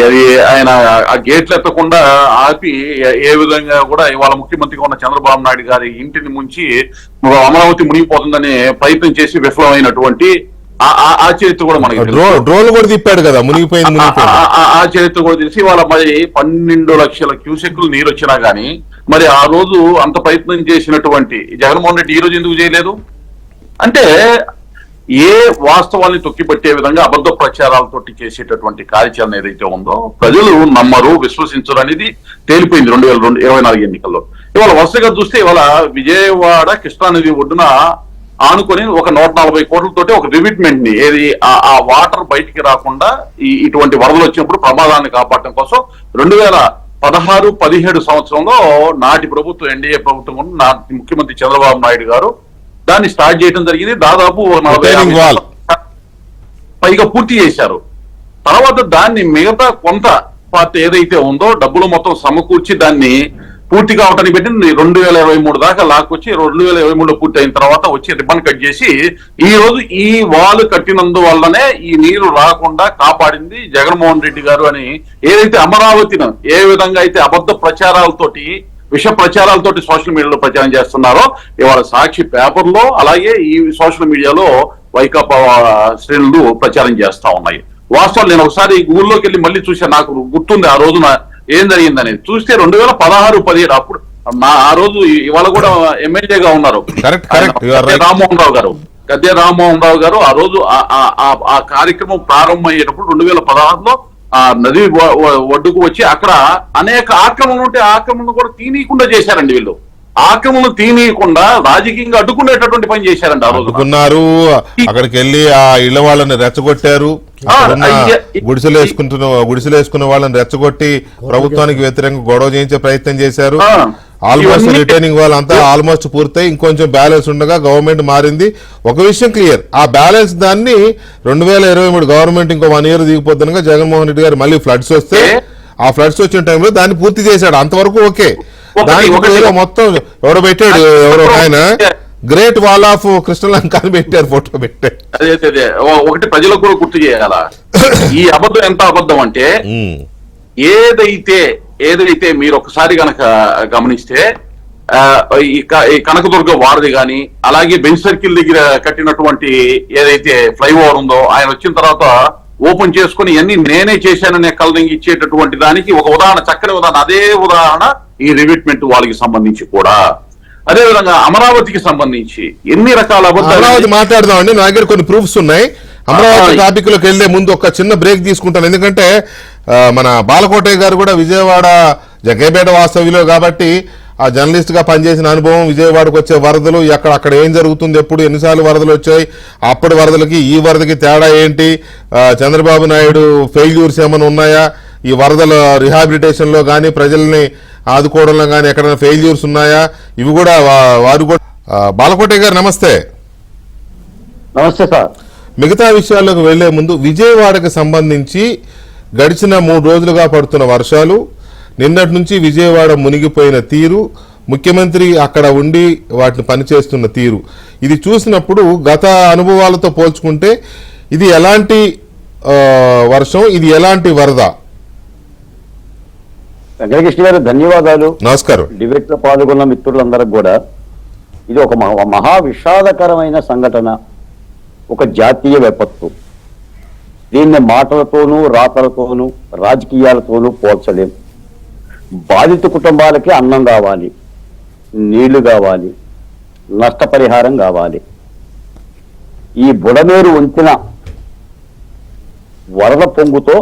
ఆయన ఆ గేట్లు ఎత్తకుండా ఆపి ఏ విధంగా కూడా ఇవాళ ముఖ్యమంత్రిగా ఉన్న చంద్రబాబు నాయుడు గారి ఇంటిని ముంచి అమరావతి మునిగిపోతుందనే ప్రయత్నం చేసి విఫలమైనటువంటి ఆ చరిత్ర కూడా మనకి డ్రోన్ కూడా తిప్పాడు కదా, మునిగిపోయింది. ఆ చరిత్ర కూడా తెలిసి ఇవాళ మరి 12 లక్షల క్యూసెక్లు నీరు వచ్చినా గానీ మరి ఆ రోజు అంత ప్రయత్నం చేసినటువంటి జగన్మోహన్ రెడ్డి ఈ రోజు ఎందుకు చేయలేదు అంటే, ఏ వాస్తవాల్ని తొక్కిపట్టే విధంగా అబద్ధ ప్రచారాలతోటి చేసేటటువంటి కార్యాచరణ ఏదైతే ఉందో ప్రజలు నమ్మరు, విశ్వసించరు అనేది తేలిపోయింది 2024 ఎన్నికల్లో. ఇవాళ వరుసగా చూస్తే ఇవాళ విజయవాడ కృష్ణానది ఒడ్డున ఆనుకొని ఒక 140 కోట్లతోటి ఒక రివిట్మెంట్ ని, ఏది ఆ వాటర్ బయటికి రాకుండా ఇటువంటి వరదలు వచ్చినప్పుడు ప్రమాదాన్ని కాపాడటం కోసం 2016-17 సంవత్సరంలో నాటి ప్రభుత్వం, ఎన్డీఏ ప్రభుత్వం, నాటి ముఖ్యమంత్రి చంద్రబాబు నాయుడు గారు దాన్ని స్టార్ట్ చేయడం జరిగింది. దాదాపు 40 పైగా పూర్తి చేశారు. తర్వాత దాన్ని మిగతా కొంత పార్ట్ ఏదైతే ఉందో డబ్బులు మొత్తం సమకూర్చి దాన్ని పూర్తి కావటానికి పెట్టింది 2023 దాకా లాక్కొచ్చి 2023లో పూర్తి అయిన తర్వాత వచ్చి రిబ్బన్ కట్ చేసి ఈ రోజు ఈ వాల్ కట్టినందువల్లనే ఈ నీరు రాకుండా కాపాడింది జగన్మోహన్ రెడ్డి గారు అని ఏదైతే అమరావతిని ఏ విధంగా అయితే అబద్ధ ప్రచారాలతోటి, విష ప్రచారాలతోటి సోషల్ మీడియాలో ప్రచారం చేస్తున్నారో ఇవాళ సాక్షి పేపర్లో, అలాగే ఈ సోషల్ మీడియాలో వైకాపా శ్రేణులు ప్రచారం చేస్తా ఉన్నాయి. వాస్తవాలు నేను ఒకసారి గూగుల్లోకి వెళ్ళి మళ్ళీ చూసాను, నాకు గుర్తుంది ఆ రోజున ఏం జరిగింది అనేది. చూస్తే 2016-17 అప్పుడు ఆ రోజు ఇవాళ కూడా ఎమ్మెల్యేగా ఉన్నారు రామ్మోహన్ రావు గారు, గద్దె రామ్మోహన్ రావు గారు. ఆ రోజు ఆ కార్యక్రమం ప్రారంభమయ్యేటప్పుడు 2016లో ఆ నది ఒడ్డుకు వచ్చి అక్కడ అనేక ఆక్రమణలు ఉంటే ఆక్రమణలు కూడా తీనీయకుండా చేశారండి వీళ్ళు. ఆక్రమణ తీయనీయకుండా రాజకీయంగా అడ్డుకునేటటువంటి పని చేశారండి ఆ రోజు. అడ్డుకున్నారు, అక్కడికి వెళ్ళి ఆ ఇళ్ల వాళ్ళని రెచ్చగొట్టారు, గుడిసెలు వేసుకున్న వాళ్ళని రెచ్చగొట్టి ప్రభుత్వానికి వ్యతిరేకంగా గొడవ చేయించే ప్రయత్నం చేశారు. ఆల్మోస్ట్ రిటైనింగ్ వాళ్ళంతా ఆల్మోస్ట్ పూర్తయి ఇంకొంచెం బ్యాలెన్స్ ఉండగా గవర్నమెంట్ మారింది. ఒక విషయం క్లియర్, ఆ బ్యాలెన్స్ దాన్ని 2023 గవర్నమెంట్ ఇంకో 1 year దిగిపోతుండగా జగన్మోహన్ రెడ్డి గారు మళ్ళీ ఫ్లడ్స్ వస్తే ఆ ఫ్లడ్స్ వచ్చిన టైంలో దాన్ని పూర్తి చేశాడు. అంతవరకు ఓకే. దానికి మొత్తం ఎవడో పెట్టాడు, ఎవరో ఆయన గ్రేట్ వాల్ ఆఫ్ కృష్ణలంక అని పెట్టారు, ఫోటో పెట్టారు. అదే ఒకటి ప్రజలకు కూడా గుర్తు చేయాలా, ఈ అబద్ధం ఎంత అబద్ధం అంటే ఏదైతే మీరు ఒకసారి గనక గమనిస్తే ఈ కనకదుర్గ వారధి గాని, అలాగే బెంచ్ సర్కిల్ దగ్గర కట్టినటువంటి ఏదైతే ఫ్లైఓవర్ ఉందో, ఆయన వచ్చిన తర్వాత ఓపెన్ చేసుకుని ఇవన్నీ నేనే చేశాననే కలరింగ్ ఇచ్చేటటువంటి దానికి ఒక ఉదాహరణ, చక్కని ఉదాహరణ. అదే ఉదాహరణ ఈ రివిట్మెంట్ వాళ్ళకి సంబంధించి కూడా. అదే విధంగా అమరావతికి సంబంధించి ఎన్ని రకాల అమరావతి మాట్లాడదామండి, నా దగ్గర కొన్ని ప్రూఫ్స్ ఉన్నాయి. అమరావతి టాపిక్ లోకి వెళ్లే ముందు ఒక చిన్న బ్రేక్ తీసుకుంటాను. ఎందుకంటే మన బాలకోటయ్య గారు కూడా విజయవాడ జగ్గైపేట వాస్తవ్యులు కాబట్టి ఆ జర్నలిస్ట్ గా పనిచేసిన అనుభవం, విజయవాడకు వచ్చే వరదలు, అక్కడ ఏం జరుగుతుంది, ఎప్పుడు ఎన్నిసార్లు వరదలు వచ్చాయి, అప్పటి వరదలకి ఈ వరదకి తేడా ఏంటి, చంద్రబాబు నాయుడు ఫెయిల్యూర్స్ ఏమైనా ఉన్నాయా, ఈ వరదల రిహాబిలిటేషన్ లో కానీ ప్రజల్ని ఆదుకోవడంలో కానీ ఎక్కడైనా ఫెయిల్యూర్స్ ఉన్నాయా, ఇవి కూడా వారు కూడా. బాలకోటయ్య గారు నమస్తే. నమస్తే సార్. మిగతా విషయాల్లోకి వెళ్లే ముందు విజయవాడకు సంబంధించి గడిచిన 3 రోజులుగా పడుతున్న వర్షాలు, నిన్నటి నుంచి విజయవాడ మునిగిపోయిన తీరు, ముఖ్యమంత్రి అక్కడ ఉండి వాటిని పనిచేస్తున్న తీరు, ఇది చూసినప్పుడు గత అనుభవాలతో పోల్చుకుంటే ఇది ఎలాంటి వర్షం, ఇది ఎలాంటి వరద? వెంకటకృష్ణ గారు ధన్యవాదాలు. నమస్కారం. డిబేట్ లో పాల్గొన్న మిత్రులందరికి కూడా ఇది ఒక మహా విషాదకరమైన సంఘటన, ఒక జాతీయ విపత్తు. దీన్ని మాటలతోనూ రాతలతోనూ రాజకీయాలతోనూ పోల్చలేం. బాధిత కుటుంబాలకి అన్నం కావాలి, నీళ్లు కావాలి, నష్టపరిహారం కావాలి. ఈ బుడమేరు వంతెన వరద పొంగుతో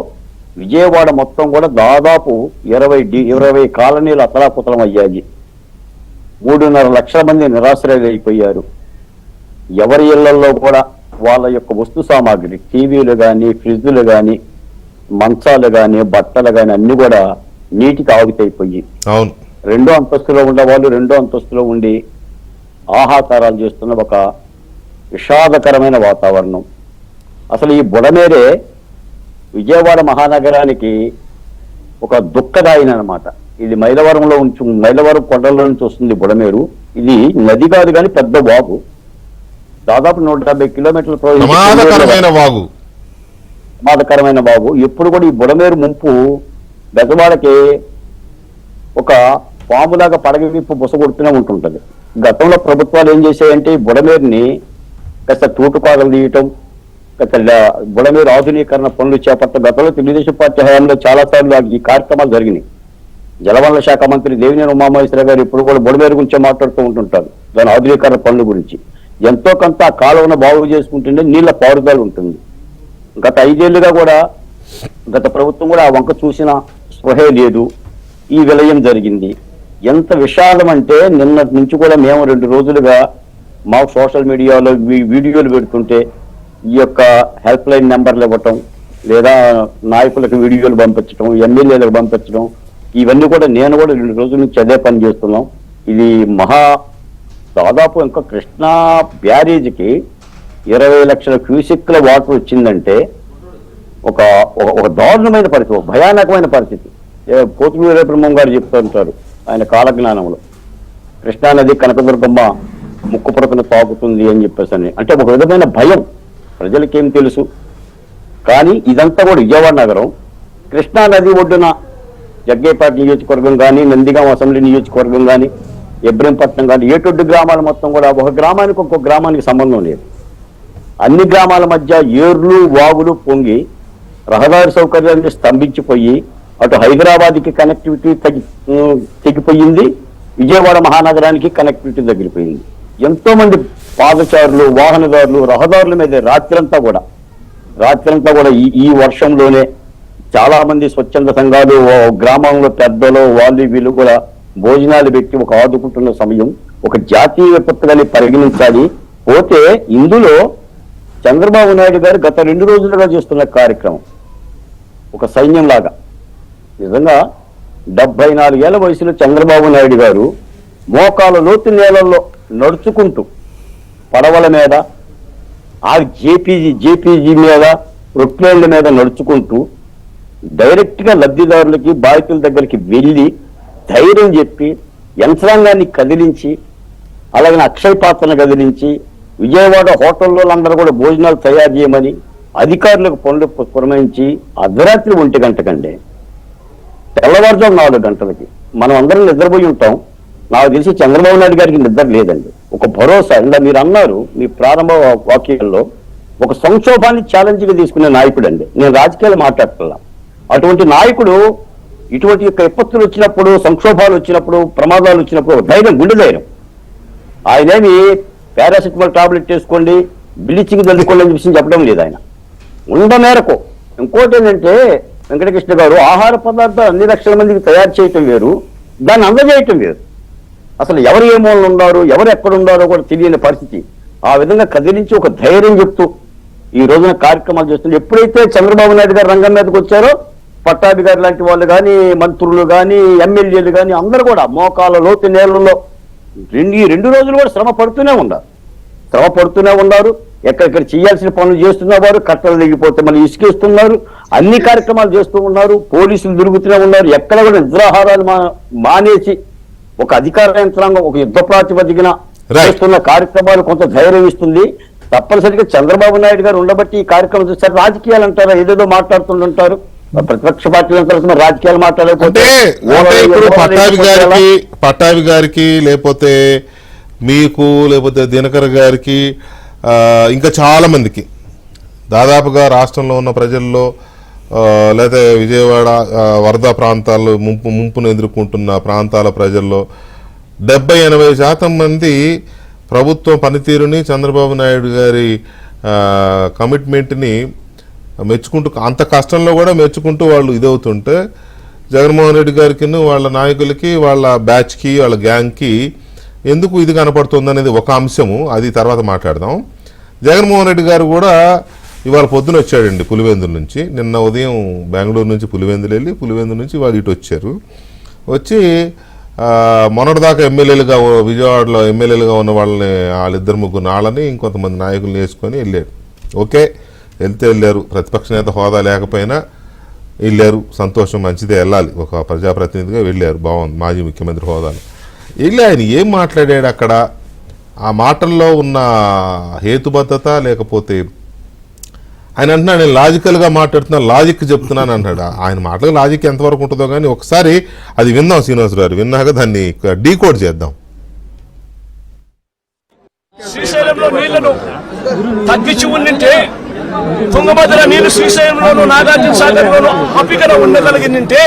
విజయవాడ మొత్తం కూడా దాదాపు 20 కాలనీలు అతలాకుతలం అయ్యాయి. 3.5 లక్షల మంది నిరాశ్రయులు అయిపోయారు. ఎవరి ఇళ్లలో కూడా వాళ్ళ యొక్క వస్తు సామాగ్రి, టీవీలు కానీ, ఫ్రిడ్జ్లు కానీ, మంచాలు కానీ, బట్టలు కానీ అన్ని కూడా నీటికి ఆవితైపోయి, 2వ అంతస్తులో ఉండే వాళ్ళు 2వ అంతస్తులో ఉండి ఆహాకారాలు చేస్తున్న ఒక విషాదకరమైన వాతావరణం. అసలు ఈ బుడమేరే విజయవాడ మహానగరానికి ఒక దుఃఖదాయిని అనమాట. ఇది మైలవరం కొండల నుంచి వస్తుంది బుడమేరు. ఇది నది కాదు కానీ పెద్ద వాగు, దాదాపు 170 కిలోమీటర్ల ప్రమాదకరమైన వాగు. ఎప్పుడు కూడా ఈ బుడమేరు ముంపు బెజవాడకి ఒక పాములాగా పడగ విప్పు బుసగొడుతూనే ఉంటుంటది. గతంలో ప్రభుత్వాలు ఏం చేశాయంటే ఈ బుడమేరుని కాస్త తూటుపాదలు తీయటం, బుడమేరు ఆధునీకరణ పనులు చేపట్ట. గతంలో తెలుగుదేశం పార్టీ హయాంలో చాలా సార్లు ఈ కార్యక్రమాలు జరిగినాయి. జలవనరుల శాఖ మంత్రి దేవినేని ఉమామహేశ్వర గారు ఇప్పుడు కూడా బుడమేరు గురించి మాట్లాడుతూ ఉంటుంటారు, దాని ఆధునీకరణ పనుల గురించి. ఎంతో కొంత ఆ కాలువను బాగు చేసుకుంటుంటే నీళ్ల పారుదల ఉంటుంది. గత 5 ఏళ్లుగా కూడా గత ప్రభుత్వం కూడా ఆ వంక చూసిన స్పృహే లేదు. ఈ విలయం జరిగింది. ఎంత విషాదం అంటే నిన్నటి నుంచి కూడా మేము 2 రోజులుగా మాకు సోషల్ మీడియాలో వీడియోలు పెడుతుంటే ఈ యొక్క హెల్ప్ లైన్ నెంబర్లు ఇవ్వటం, లేదా నాయకులకు వీడియోలు పంపించడం, ఎమ్మెల్యేలకు పంపించడం, ఇవన్నీ కూడా నేను కూడా 2 రోజుల నుంచి అదే పని చేస్తున్నాం. ఇది దాదాపు ఇంకా కృష్ణా బ్యారేజ్కి 20 లక్షల క్యూసెక్ల వాటర్ వచ్చిందంటే ఒక దారుణమైన పరిస్థితి, ఒక భయానకమైన పరిస్థితి. పోతుమూరి బ్రహ్మం గారు చెప్తుంటారు ఆయన కాలజ్ఞానంలో, కృష్ణానది కనకదుర్గమ్మ ముక్కుపురతను తాకుతుంది అని చెప్పేసి. అంటే ఒక విధమైన భయం, ప్రజలకేం తెలుసు. కానీ ఇదంతా కూడా విజయవాడ నగరం, కృష్ణానది ఒడ్డున జగ్గైపేట నియోజకవర్గం కానీ, నందిగాం అసెంబ్లీ నియోజకవర్గం కానీ, ఇబ్రహీంపట్నం కానీ, ఏటొడ్డు గ్రామాలు మొత్తం కూడా ఒక గ్రామానికి ఒక్కొక్క గ్రామానికి సంబంధం లేదు. అన్ని గ్రామాల మధ్య ఏర్లు వాగులు పొంగి రహదారి సౌకర్యాన్ని స్తంభించిపోయి అటు హైదరాబాద్కి కనెక్టివిటీ తెగిపోయింది, విజయవాడ మహానగరానికి కనెక్టివిటీ తగ్గిపోయింది. ఎంతో మంది పాదచారులు, వాహనదారులు రహదారుల మీద రాత్రంతా కూడా ఈ వర్షంలోనే చాలా మంది స్వచ్ఛంద సంఘాలు, గ్రామంలో పెద్దలు, వాళ్ళు వీళ్ళు కూడా భోజనాలు పెట్టి ఒక ఆదుకుంటున్న సమయం, ఒక జాతీయ విపత్తుగానే పరిగణించాలి. పోతే ఇందులో చంద్రబాబు నాయుడు గారు గత 2 రోజులుగా చేస్తున్న కార్యక్రమం ఒక సైన్యం లాగా. నిజంగా 74 ఏళ్ల వయసులో చంద్రబాబు నాయుడు గారు మోకాల లోతు నేలల్లో నడుచుకుంటూ పడవల మీద, ఆ జేపీజీ మీద, ప్రొక్లేన్ల మీద నడుచుకుంటూ డైరెక్ట్ గా లబ్ధిదారులకి బాధితుల దగ్గరికి వెళ్ళి ధైర్యం చెప్పి యంత్రాంగాన్ని కదిలించి, అలాగే అక్షయ పాత్రను కదిలించి విజయవాడ హోటల్లో అందరూ కూడా భోజనాలు తయారు చేయమని అధికారులకు పనులు పురమాయించి అర్ధరాత్రి 1 గంటకండి తెల్లవారుజాము 4 గంటలకి మనం అందరం నిద్రపోయి ఉంటాం. నాకు తెలిసి చంద్రబాబు నాయుడు గారికి నిద్ర లేదండి. ఒక భరోసా, ఇలా మీరు అన్నారు మీ ప్రారంభ వాక్యాల్లో, ఒక సంక్షోభాన్ని ఛాలెంజ్గా తీసుకునే నాయకుడు అండి. నేను రాజకీయాలు మాట్లాడుతున్నా. అటువంటి నాయకుడు ఇటువంటి యొక్క విపత్తులు వచ్చినప్పుడు, సంక్షోభాలు వచ్చినప్పుడు, ప్రమాదాలు వచ్చినప్పుడు ధైర్యం, గుండె ధైర్యం. ఆయనేమి పారాసిటమాల్ టాబ్లెట్ వేసుకోండి, బ్లీచింగ్ చల్లుకోండి అని చెప్పడం లేదు. ఆయన ఉండ మేరకు. ఇంకోటి ఏంటంటే వెంకటకృష్ణ గారు, ఆహార పదార్థాలు అన్ని లక్షల మందికి తయారు చేయటం వేరు, దాన్ని అందజేయటం వేరు. అసలు ఎవరు ఏ మూలన ఉన్నారు, ఎవరు ఎక్కడున్నారో కూడా తెలియని పరిస్థితి. ఆ విధంగా కదిలించి ఒక ధైర్యం చెప్తూ ఈ రోజున కార్యక్రమాలు చేస్తున్నారు. ఎప్పుడైతే చంద్రబాబు నాయుడు గారు రంగం మీదకి వచ్చారో పట్టాభి గారు లాంటి వాళ్ళు కానీ, మంత్రులు కానీ, ఎమ్మెల్యేలు కానీ అందరూ కూడా మోకాల లోతు నేలల్లో 2 రోజులు కూడా శ్రమ పడుతూనే ఉన్నారు. ఎక్కడెక్కడ చేయాల్సిన పనులు చేస్తున్నవారు, కట్టలు దిగిపోతే మళ్ళీ ఇసుకేస్తున్నారు, అన్ని కార్యక్రమాలు చేస్తూ ఉన్నారు. పోలీసులు తిరుగుతూనే ఉన్నారు. ఎక్కడ కూడా నిద్రాహారాలు మానేసి ఒక అధికార యంత్రాంగం ఒక యుద్ధ ప్రాతిపదికన చేస్తున్న కార్యక్రమాలు కొంత ధైర్యం ఇస్తుంది. తప్పనిసరిగా చంద్రబాబు నాయుడు గారు ఉండబట్టి ఈ కార్యక్రమం చూస్తారు. రాజకీయాలు అంటారా, ఏదేదో మాట్లాడుతుంటారు. ప్రతిపక్ష పార్టీలు రాజకీయాలు మాట్లాడకపోతే ఇప్పుడు పట్టాభి గారికి లేకపోతే మీకు లేకపోతే దినకర్ గారికి ఇంకా చాలా మందికి దాదాపుగా రాష్ట్రంలో ఉన్న ప్రజల్లో లేదా విజయవాడ వరద ప్రాంతాల్లో ముంపును ఎదుర్కొంటున్న ప్రాంతాల ప్రజల్లో 70-80% మంది ప్రభుత్వం పనితీరుని, చంద్రబాబు నాయుడు గారి కమిట్మెంట్ని మెచ్చుకుంటూ, అంత కష్టంలో కూడా మెచ్చుకుంటూ వాళ్ళు ఇదవుతుంటే, జగన్మోహన్ రెడ్డి గారికి, వాళ్ళ నాయకులకి, వాళ్ళ బ్యాచ్కి, వాళ్ళ గ్యాంగ్కి ఎందుకు ఇది కనపడుతుంది అనేది ఒక అంశము. అది తర్వాత మాట్లాడదాం. జగన్మోహన్ రెడ్డి గారు కూడా ఇవాళ పొద్దున వచ్చాడండి పులివెందుల నుంచి. నిన్న ఉదయం బెంగళూరు నుంచి పులివెందులు వెళ్ళి పులివెందుల నుంచి వాళ్ళు ఇటు వచ్చారు. వచ్చి మొన్నటిదాకా ఎమ్మెల్యేలుగా, విజయవాడలో ఎమ్మెల్యేలుగా ఉన్న వాళ్ళని, వాళ్ళిద్దరు ముగ్గురు నాళ్ళని ఇంకొంతమంది నాయకులను వేసుకొని వెళ్ళారు. ఓకే, వెళ్ళారు. ప్రతిపక్ష నేత హోదా లేకపోయినా వెళ్ళారు, సంతోషం, మంచిదే, వెళ్ళాలి. ఒక ప్రజాప్రతినిధిగా వెళ్ళారు, బాగుంది. మాజీ ముఖ్యమంత్రి హోదాలో వెళ్ళి ఆయన ఏం మాట్లాడాడు అక్కడ, ఆ మాటల్లో ఉన్న హేతుబద్ధత, లేకపోతే ఆయన అంటున్నాడు నేను లాజికల్గా మాట్లాడుతున్నా, లాజిక్ చెప్తున్నాను అంటాడు. ఆయన మాటలకు లాజిక్ ఎంతవరకు ఉంటుందో కానీ ఒకసారి అది విందాం శ్రీనివాస్ గారు. విన్నాక దాన్ని డీకోడ్ చేద్దాం. శ్రీశైలంలో నీళ్లను తగ్గించి ఉండింటే, తుంగభద్ర నీళ్లు శ్రీశైలంలోను, నాగార్జున సాగర్లోను అపికన ఉండగలిగిందంటే,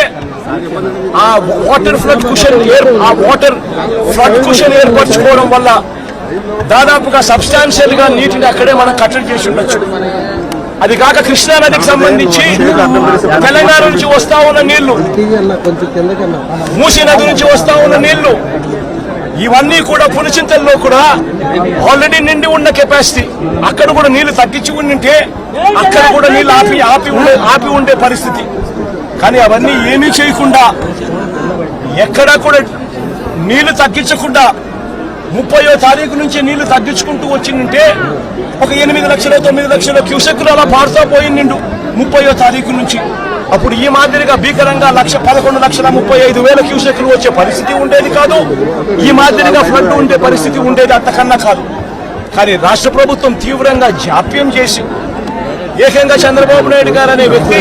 ఆ వాటర్ ఫ్లడ్ కుషన్ ఏర్పరచుకోవడం వల్ల దాదాపుగా సబ్స్టాన్షియల్ గా నీటిని అక్కడే మనం కట్టడి చేసి ఉండొచ్చు. అది కాక కృష్ణా నదికి సంబంధించి తెలంగాణ నుంచి వస్తా ఉన్న నీళ్లు, మూసీ నది నుంచి వస్తా ఉన్న నీళ్లు, ఇవన్నీ కూడా పులిచింతల్లో కూడా ఆల్రెడీ నిండి ఉన్న కెపాసిటీ. అక్కడ కూడా నీళ్లు తగ్గించి ఉండింటే అక్కడ కూడా నీళ్లు ఆపి ఉండే పరిస్థితి. కానీ అవన్నీ ఏమీ చేయకుండా, ఎక్కడా కూడా నీళ్లు తగ్గించకుండా 30వ తారీఖు నుంచి నీళ్లు తగ్గించుకుంటూ వచ్చిందంటే ఒక 8 లక్షల 9 లక్షల క్యూసెక్కులు అలా పారుతా పోయిండు 30వ తారీఖు నుంచి. అప్పుడు ఈ మాదిరిగా భీకరంగా 11,35,000 క్యూసెక్కులు వచ్చే పరిస్థితి ఉండేది కాదు. ఈ మాదిరిగా ఫ్లడ్ ఉండే పరిస్థితి ఉండేది అంతకన్నా కాదు. కానీ రాష్ట్ర ప్రభుత్వం తీవ్రంగా జాప్యం చేసి, ఏకంగా చంద్రబాబు నాయుడు గారు అనే వ్యక్తి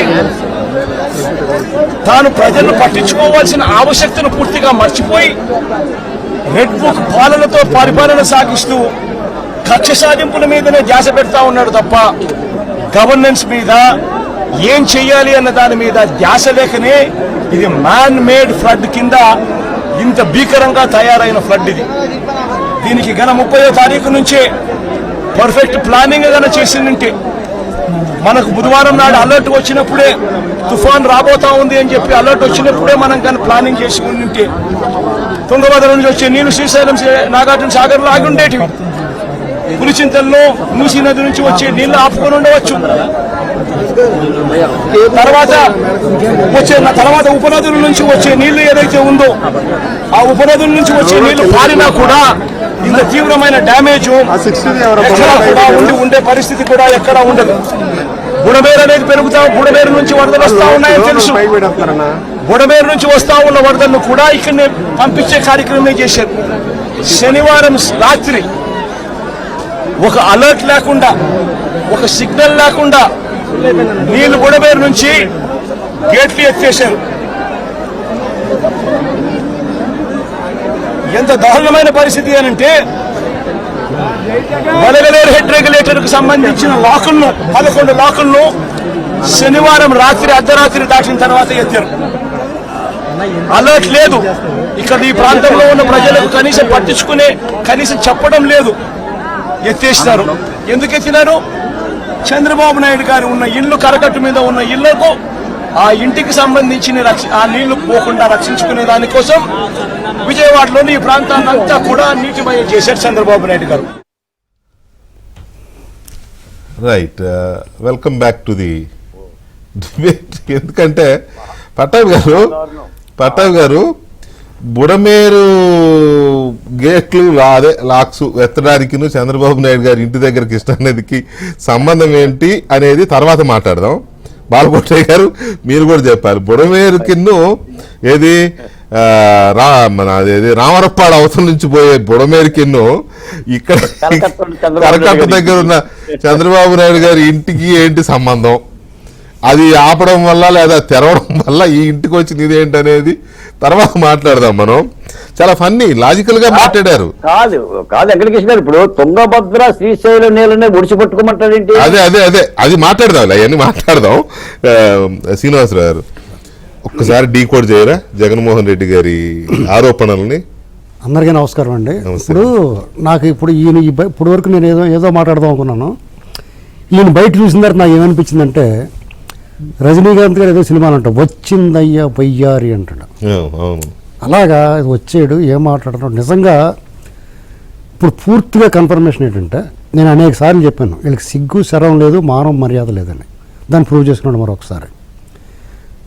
తాను ప్రజలను పట్టించుకోవాల్సిన ఆవశ్యకతను పూర్తిగా మర్చిపోయి రెడ్ బుక్ పాలనతో పరిపాలన సాగిస్తూ కక్ష సాధింపుల మీదనే ధ్యాస పెడతా ఉన్నాడు తప్ప గవర్నెన్స్ మీద, ఏం చెయ్యాలి అన్న దాని మీద ధ్యాస లేకనే ఇది మ్యాన్ మేడ్ ఫ్లడ్ కింద ఇంత భీకరంగా తయారైన ఫ్లడ్ ఇది. దీనికి గన 30వ తారీఖు నుంచే పర్ఫెక్ట్ ప్లానింగ్ గన చేసిందంటే, మనకు బుధవారం నాడు అలర్ట్ వచ్చినప్పుడే తుఫాన్ రాబోతా ఉంది అని చెప్పి అలర్ట్ వచ్చినప్పుడే మనం కానీ ప్లానింగ్ చేసి ఉంటే తుంగభద్ర నుంచి వచ్చే నీళ్లు శ్రీశైలం నాగార్జున సాగర్లో ఆగి ఉండేటివి. పులిచింతల్లో మూసీ నది నుంచి వచ్చే నీళ్లు ఆపుకొని ఉండవచ్చు. తర్వాత ఉపనదుల నుంచి వచ్చే నీళ్లు ఏదైతే ఉందో ఆ ఉపనదుల నుంచి వచ్చే నీళ్లు పారినా కూడా ఇంత తీవ్రమైన డ్యామేజ్ ఎక్కడా కూడా ఉండే పరిస్థితి కూడా ఎక్కడా ఉండదు. బుడమేరు అనేది బుడమేరు నుంచి వరదలు వస్తా ఉన్నాయని తెలుసు. బుడమేరు నుంచి వస్తా ఉన్న వరదలను కూడా ఇక్కడ పంపించే కార్యక్రమం చేశారు. శనివారం రాత్రి ఒక అలర్ట్ లేకుండా, ఒక సిగ్నల్ లేకుండా నీళ్లు బుడమేరు నుంచి గేట్లు ఎత్తేశారు. ఎంత దారుణమైన పరిస్థితి అనంటే వడగలేరు హెడ్ రెగ్యులేటర్ కు సంబంధించిన లాకులను 11 లాకులను శనివారం రాత్రి అర్ధరాత్రి దాటిన తర్వాత ఎత్తారు. అలర్ట్ లేదు. ఇక్కడ ఈ ప్రాంతంలో ఉన్న ప్రజలకు కనీసం చెప్పడం లేదు. ఎత్తేసినారు. ఎందుకు ఎత్తినారు? చంద్రబాబు నాయుడు గారు ఉన్న ఇల్లు, కరకట్టు మీద ఉన్న ఇళ్లకు ఆ ఇంటికి సంబంధించిన ఆ నీళ్లు పోకుండా రక్షించుకునే దానికోసం విజయవాడలోని ఈ ప్రాంతాన్ని అంతా కూడా నీటిమయం చేశారు చంద్రబాబు నాయుడు గారు. Right, welcome back to the debate. ఎందుకంటే పట్టాభి గారు బుడమేరు గేట్లు అదే లాక్స్ ఎత్తడానికి చంద్రబాబు నాయుడు గారి ఇంటి దగ్గర కృష్ణానదికి సంబంధం ఏంటి అనేది తర్వాత మాట్లాడదాం. బాలకోటయ్య గారు మీరు కూడా చెప్పాలి. బుడమేరు కిన్ను ఏది రామరప్పాడు అవతల నుంచి పోయే బుడమేరు కిన్ను ఇక్కడ కరకట్ట దగ్గర ఉన్న చంద్రబాబు నాయుడు గారి ఇంటికి ఏంటి సంబంధం? అది ఆపడం వల్ల లేదా తెరవడం వల్ల ఈ ఇంటికి వచ్చింది ఇదేంటి అనేది తర్వాత మాట్లాడదాం. మనం చాలా ఫన్నీ లాజికల్ గా మాట్లాడారు. కాదు వెంకటకృష్ణ గారు, ఇప్పుడు తుంగభద్ర శ్రీశైలం నీళ్ళనే ఒడిచిపెట్టుకోమంటారేంటి? అదే అది మాట్లాడదాం, అవన్నీ మాట్లాడదాం. శ్రీనివాసరావు గారు ఒక్కసారి డీకోడ్ చేయరా జగన్మోహన్ రెడ్డి గారి ఆరోపణల్ని? అందరికీ నమస్కారం అండి. ఇప్పుడు నాకు ఈయన ఇప్పుడు వరకు నేను ఏదో మాట్లాడదాం అనుకున్నాను. ఈయన బయట చూసిన తర్వాత నాకు ఏమనిపించిందంటే రజనీకాంత్ గారు ఏదో సినిమాలు అంటాడు, వచ్చిందయ్యా బయ్యారి అంటాడు. అలాగా వచ్చాడు, ఏం మాట్లాడుతున్నాడు. నిజంగా ఇప్పుడు పూర్తిగా కన్ఫర్మేషన్ ఏంటంటే, నేను అనేక సార్లు చెప్పాను వీళ్ళకి సిగ్గు శరం లేదు, మానవ మర్యాద లేదని. దాన్ని ప్రూవ్ చేసుకున్నాడు మరొకసారి.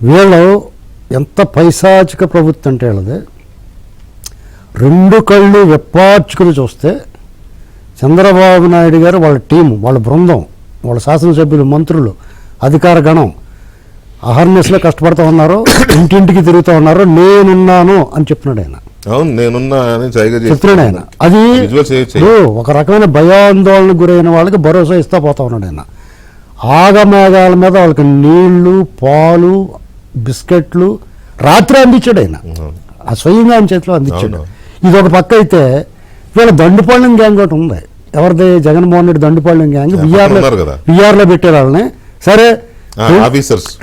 వీళ్ళు ఎంత పైశాచిక ప్రభుత్వం అంటే వీళ్ళది, 2 కళ్ళు వెప్పార్చుకుని చూస్తే చంద్రబాబు నాయుడు గారు, వాళ్ళ టీము, వాళ్ళ బృందం, వాళ్ళ శాసనసభ్యులు, మంత్రులు, అధికార గణం అహర్నిశలో కష్టపడుతూ ఉన్నారు, ఇంటింటికి తిరుగుతూ ఉన్నారు. నేనున్నాను అని చెప్తున్నాడు ఆయన. చెప్తున్నాడు ఆయన. అది ఒక రకమైన భయాందోళనకు గురైన వాళ్ళకి భరోసా ఇస్తా పోతా ఉన్నాడు ఆయన. ఆగమేఘాల మీద వాళ్ళకి నీళ్లు, పాలు, బిస్కెట్లు రాత్రి అందించాడు ఆయన. ఆ స్వయంగా ఆయన చేతిలో అందించాడు. ఇది ఒక పక్క అయితే వీళ్ళ దండుపాళ్యం గ్యాంగ్ ఒకటి ఉంది. ఎవరిది? జగన్మోహన్ రెడ్డి దండుపాళ్యం గ్యాంగ్. బిఆర్లో పెట్టారు వాళ్ళని. సరే,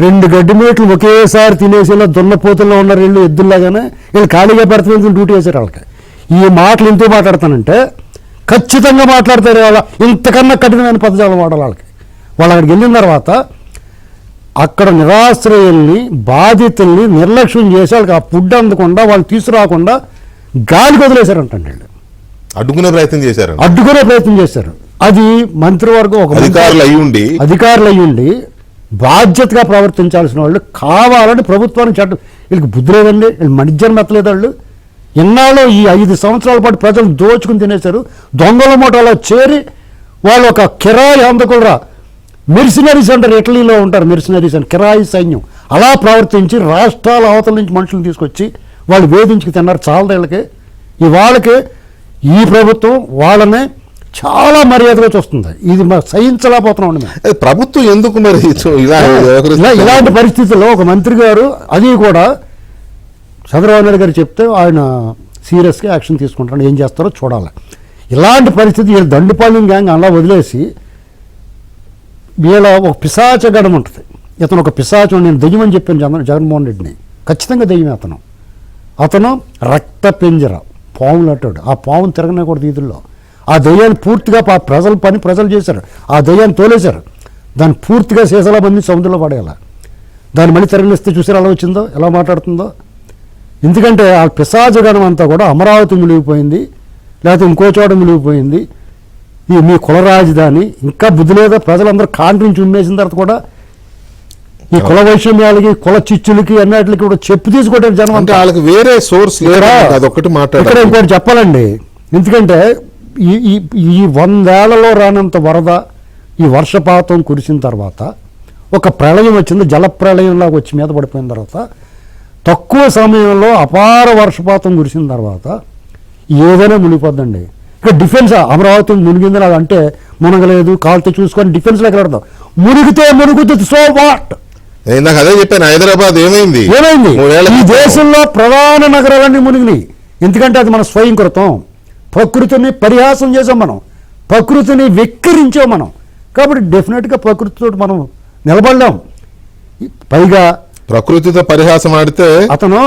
2 గడ్డి మీట్లు ఒకేసారి తినేసేలా దున్నపోతుల్లో ఉన్నారు వీళ్ళు, ఎద్దుల్లాగానే. వీళ్ళు ఖాళీగా పెడతామని డ్యూటీ వేశారు వాళ్ళకి. ఈ మాటలు ఎందుకు మాట్లాడతానంటే ఖచ్చితంగా మాట్లాడతారు. వాళ్ళ ఇంతకన్నా కఠినమైన పదజాలం వాడాలి వాళ్ళకి. వాళ్ళు అక్కడికి వెళ్ళిన తర్వాత అక్కడ నిరాశ్రయుల్ని, బాధితుల్ని నిర్లక్ష్యం చేసి వాళ్ళకి ఆ ఫుడ్ అందకుండా, వాళ్ళు తీసుకురాకుండా గాలికి వదిలేశారంటండి. వీళ్ళు అడ్డుకునే ప్రయత్నం చేశారు. అది మంత్రివర్గం ఒక అధికారులు అయ్యుండి బాధ్యతగా ప్రవర్తించాల్సిన వాళ్ళు కావాలని ప్రభుత్వానికి చట్టం. వీళ్ళకి బుద్ధి లేదండి, వీళ్ళు మనిజన్మ ఎత్తలేదు. వాళ్ళు ఎన్నాళ్ళు ఈ 5 సంవత్సరాల పాటు ప్రజలు దోచుకుని తినేశారు. దొంగల మూటలో చేరి వాళ్ళు ఒక కిరాయి హంతకులరా, మెర్సినరీస్ అంటారు, ఇటలీలో ఉంటారు మెర్సినరీస్ అని, కిరాయి సైన్యం. అలా ప్రవర్తించి రాష్ట్రాల అవతల నుంచి మనుషులను తీసుకొచ్చి వాళ్ళు వేధించుకు తిన్నారు. చాలదేళ్ళకి వాళ్ళకి ఈ ప్రభుత్వం వాళ్ళనే చాలా మర్యాదగా చూస్తుంది. ఇది సహించలేకపోతున్నాం. ప్రభుత్వం ఎందుకు మరి ఇలాంటి పరిస్థితుల్లో ఒక మంత్రి గారు, అది కూడా చంద్రబాబు నాయుడు గారు చెప్తే ఆయన సీరియస్గా యాక్షన్ తీసుకుంటాడు. ఏం చేస్తారో చూడాలి. ఇలాంటి పరిస్థితి వీళ్ళు దండుపాళ్యం గ్యాంగ్ అలా వదిలేసి వీళ్ళ ఒక పిశాచ గడం ఉంటుంది. ఇతను ఒక పిశాచం. నేను దెయ్యమని చెప్పాను జగన్మోహన్ రెడ్డిని. ఖచ్చితంగా దెయ్యమే అతను రక్త పెంజర, పాములు అంటాడు. ఆ పామును తిరగనే కూడా వీధుల్లో. ఆ దెయ్యాన్ని పూర్తిగా ప్రజలు చేశారు. ఆ దెయ్యాన్ని తోలేశారు. దాన్ని పూర్తిగా సీసాల మంది సముద్రంలో పడేయాలి. దాన్ని మళ్ళీ తిరగనిస్తే చూసారు ఎలా వచ్చిందో, ఎలా మాట్లాడుతుందో. ఎందుకంటే ఆ పిశాచగణం అంతా కూడా అమరావతి మునిగిపోయింది, లేకపోతే ఇంకో చోట మునిగిపోయింది, ఈ మీ కుల రాజధాని ఇంకా బుద్ధి లేదా, ప్రజలందరూ కాంట్రించి ఉమ్మేసిన తర్వాత కూడా ఈ కుల వైషమ్యాలకి కుల చిచ్చులకి అన్నిటికి కూడా చెప్పు తీసుకోవడానికి జనం అంటే అంతా. వాళ్ళకి వేరే సోర్స్ లేదా అదొకటి ఇక్కడ మాట్లాడారు. ఇంకోటి చెప్పాలండి, ఎందుకంటే ఈ 100 ఏళ్లలో రానంత వరద, ఈ వర్షపాతం కురిసిన తర్వాత ఒక ప్రళయం వచ్చింది, జల ప్రళయంలాగా వచ్చి మీద పడిపోయిన తర్వాత తక్కువ సమయంలో అపార వర్షపాతం కురిసిన తర్వాత ఏదైనా మునిగిపోద్దండి. ఇక్కడ డిఫెన్స్ అమరావతి మునిగిందని అది అంటే మునగలేదు కాలుతో చూసుకొని డిఫెన్స్లోకి వెళ్తాం, మునుగుతుంది సో వాట్. నాకు అదే చెప్పాను, హైదరాబాద్ ఏమైంది ఏమైంది? 3 ఏళ్ల ఈ క్రితం. దేశంలో ప్రధాన నగరాలన్నీ మునిగినాయి. ఎందుకంటే అది మన స్వయంకృతం. ప్రకృతిని పరిహాసం చేసాం మనం, ప్రకృతిని వెక్కిరించాం మనం. కాబట్టి డెఫినెట్గా ప్రకృతితో మనం నిలబడలేం. పైగా ప్రకృతితో పరిహాసం ఆడితే అతను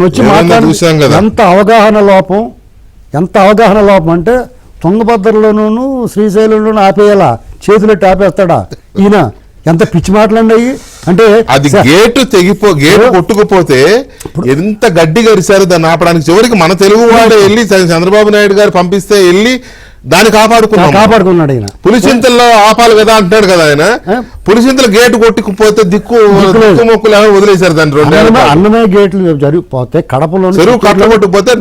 వచ్చి ఏమన్నా చూశాం కదా. ఎంత అవగాహన లోపం అంటే తుంగభద్రలోనూ శ్రీశైలంలోనూ ఆపేయాలా, చేతులెట్టి ఆపేస్తాడా ఈయన? ఎంత పిచ్చి మాటలండి అయ్యి. అంటే అది గేటు కొట్టుకుపోతే ఎంత గడ్డి గరిశారు దాన్ని ఆపడానికి. చివరికి మన తెలుగు వాడే వెళ్ళి చంద్రబాబు నాయుడు గారు పంపిస్తే వెళ్ళి దాన్ని కాపాడుకున్నాడు ఆయన. పులిచింతల్లో ఆపాలి కదా అంటున్నాడు కదా ఆయన. పులిచింతల గేటు కొట్టుకుపోతే దిక్కుమొక్కులు వదిలేశారు దాన్ని. 2 ఏళ్ళ అన్నమయ్య గేట్లు జరిగిపోతే కడపలో చెరువు కట్ల కొట్టుకుపోతే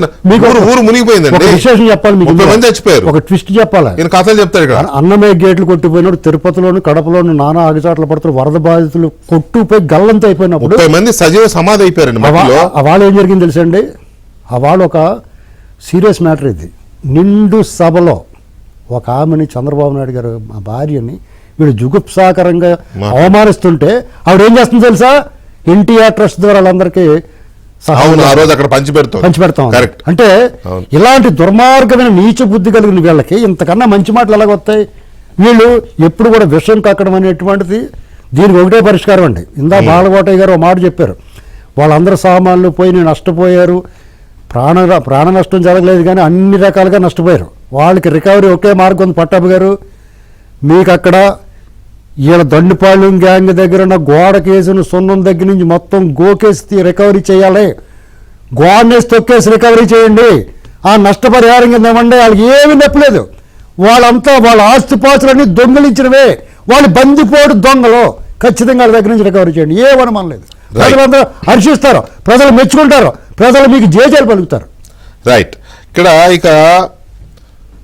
ఊరు మునిగిపోయిందండి. విశేషం చెప్పాలి మీకు, 30 మంది చచ్చిపోయారు. ఒక ట్విస్ట్ చెప్పాలి. ఈయన కథలు చెప్తారు ఇక్కడ. అన్నమయ్య గేట్లు కొట్టిపోయినాడు, తిరుపతిలోను కడపలోను నానా ఆగిచాట్ల పడుతున్నారు, వరద బాధితులు కొట్టుపోయి గల్లంత అయిపోయినప్పుడు 30 మంది సజీవ సమాధి అయిపోయారండి. వాళ్ళు ఏం జరిగింది తెలుసండి, వాళ్ళు ఒక సీరియస్ మ్యాటర్. ఇది నిండు సభలో ఒక ఆమెని, చంద్రబాబు నాయుడు గారు మా భార్యని వీడు జుగుప్సాకరంగా అవమానిస్తుంటే ఆవిడ ఏం చేస్తుంది తెలుసా, ఎన్టీఆర్ ట్రస్ట్ ద్వారా వాళ్ళందరికీ పంచిపెడతాం. అంటే ఇలాంటి దుర్మార్గమైన నీచ బుద్ధి కలిగిన వీళ్ళకి ఇంతకన్నా మంచి మాటలు ఎలాగొస్తాయి? వీళ్ళు ఎప్పుడు కూడా విషం కక్కడం అనేటువంటిది దీనికి ఒకటే పరిష్కారం అండి. బాలకోటయ్య గారు ఒక మాట చెప్పారు, వాళ్ళందరూ సామాన్లు పోయి నష్టపోయారు, ప్రాణ నష్టం జరగలేదు కానీ అన్ని రకాలుగా నష్టపోయారు. వాళ్ళకి రికవరీ ఒకే మార్గం ఉంది. పట్టాభి గారు, మీకు అక్కడ వీళ్ళ దండుపాళ్యం గ్యాంగ్ దగ్గర ఉన్న గోడ కేసును సున్నం దగ్గర నుంచి మొత్తం గోకేసి రికవరీ చేయాలి, గోడనేసి తొక్కేసి రికవరీ చేయండి, ఆ నష్టపరిహారం కింద ఇవ్వండి. వాళ్ళకి ఏమీ నొప్పలేదు. వాళ్ళంతా వాళ్ళ ఆస్తిపాస్తులన్నీ దొంగలించినవే, వాళ్ళు బందిపోడు దొంగలు. ఖచ్చితంగా వాళ్ళ దగ్గర నుంచి రికవరీ చేయండి, ఏమనమనం లేదు. ప్రజలందరూ హర్షిస్తారు, ప్రజలు మెచ్చుకుంటారు, ప్రజలు మీకు జేజేలు పలుకుతారు. రైట్. ఇక్కడ ఇక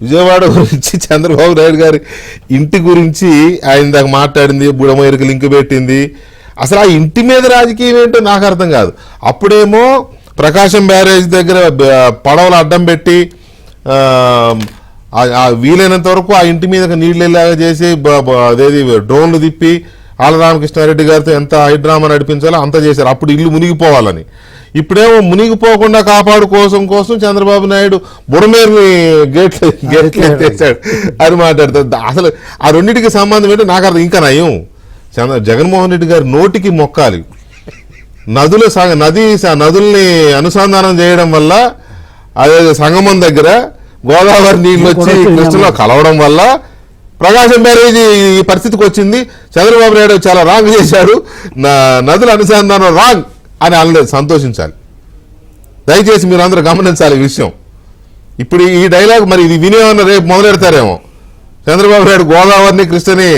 విజయవాడ గురించి చంద్రబాబు నాయుడు గారి ఇంటి గురించి ఆయన దాకా మాట్లాడింది, బుడమేరుకు లింక్ పెట్టింది. అసలు ఆ ఇంటి మీద రాజకీయం ఏంటో నాకు అర్థం కాదు. అప్పుడేమో ప్రకాశం బ్యారేజ్ దగ్గర పడవలు అడ్డం పెట్టి వీలైనంత వరకు ఆ ఇంటి మీద నీళ్ళు వెళ్ళేలాగా చేసి అదేది డ్రోన్లు తిప్పి ఆలరామకృష్ణారెడ్డి గారితో ఎంత హైడ్రామా నడిపించాలో అంత చేశారు, అప్పుడు ఇల్లు మునిగిపోవాలని. ఇప్పుడేమో మునిగిపోకుండా కోసం చంద్రబాబు నాయుడు బుడమేరుని గేట్లు ఎత్తేసాడు అని మాట్లాడతాడు. అసలు ఆ రెండింటికి సంబంధం ఏంటో నాకు అర్థం. ఇంకా నయం, జగన్మోహన్ రెడ్డి గారు నోటికి మొక్కాలి. నదుల్ని అనుసంధానం చేయడం వల్ల, అదే సంగమం దగ్గర గోదావరి నీళ్ళు వచ్చి కృష్ణలో కలవడం వల్ల ప్రకాశం బ్యారేజీ ఈ పరిస్థితికి వచ్చింది. చంద్రబాబు నాయుడు చాలా రాంగ్ చేశాడు, నదుల అనుసంధానం రాంగ్ అని అనలేదు. సంతోషించాలి. దయచేసి మీరు అందరూ గమనించాలి ఈ విషయం. ఇప్పుడు ఈ డైలాగ్ మరి ఇది వినేమన్నా రేపు మొదలెడతారేమో. చంద్రబాబు నాయుడు గోదావరిని కృష్ణని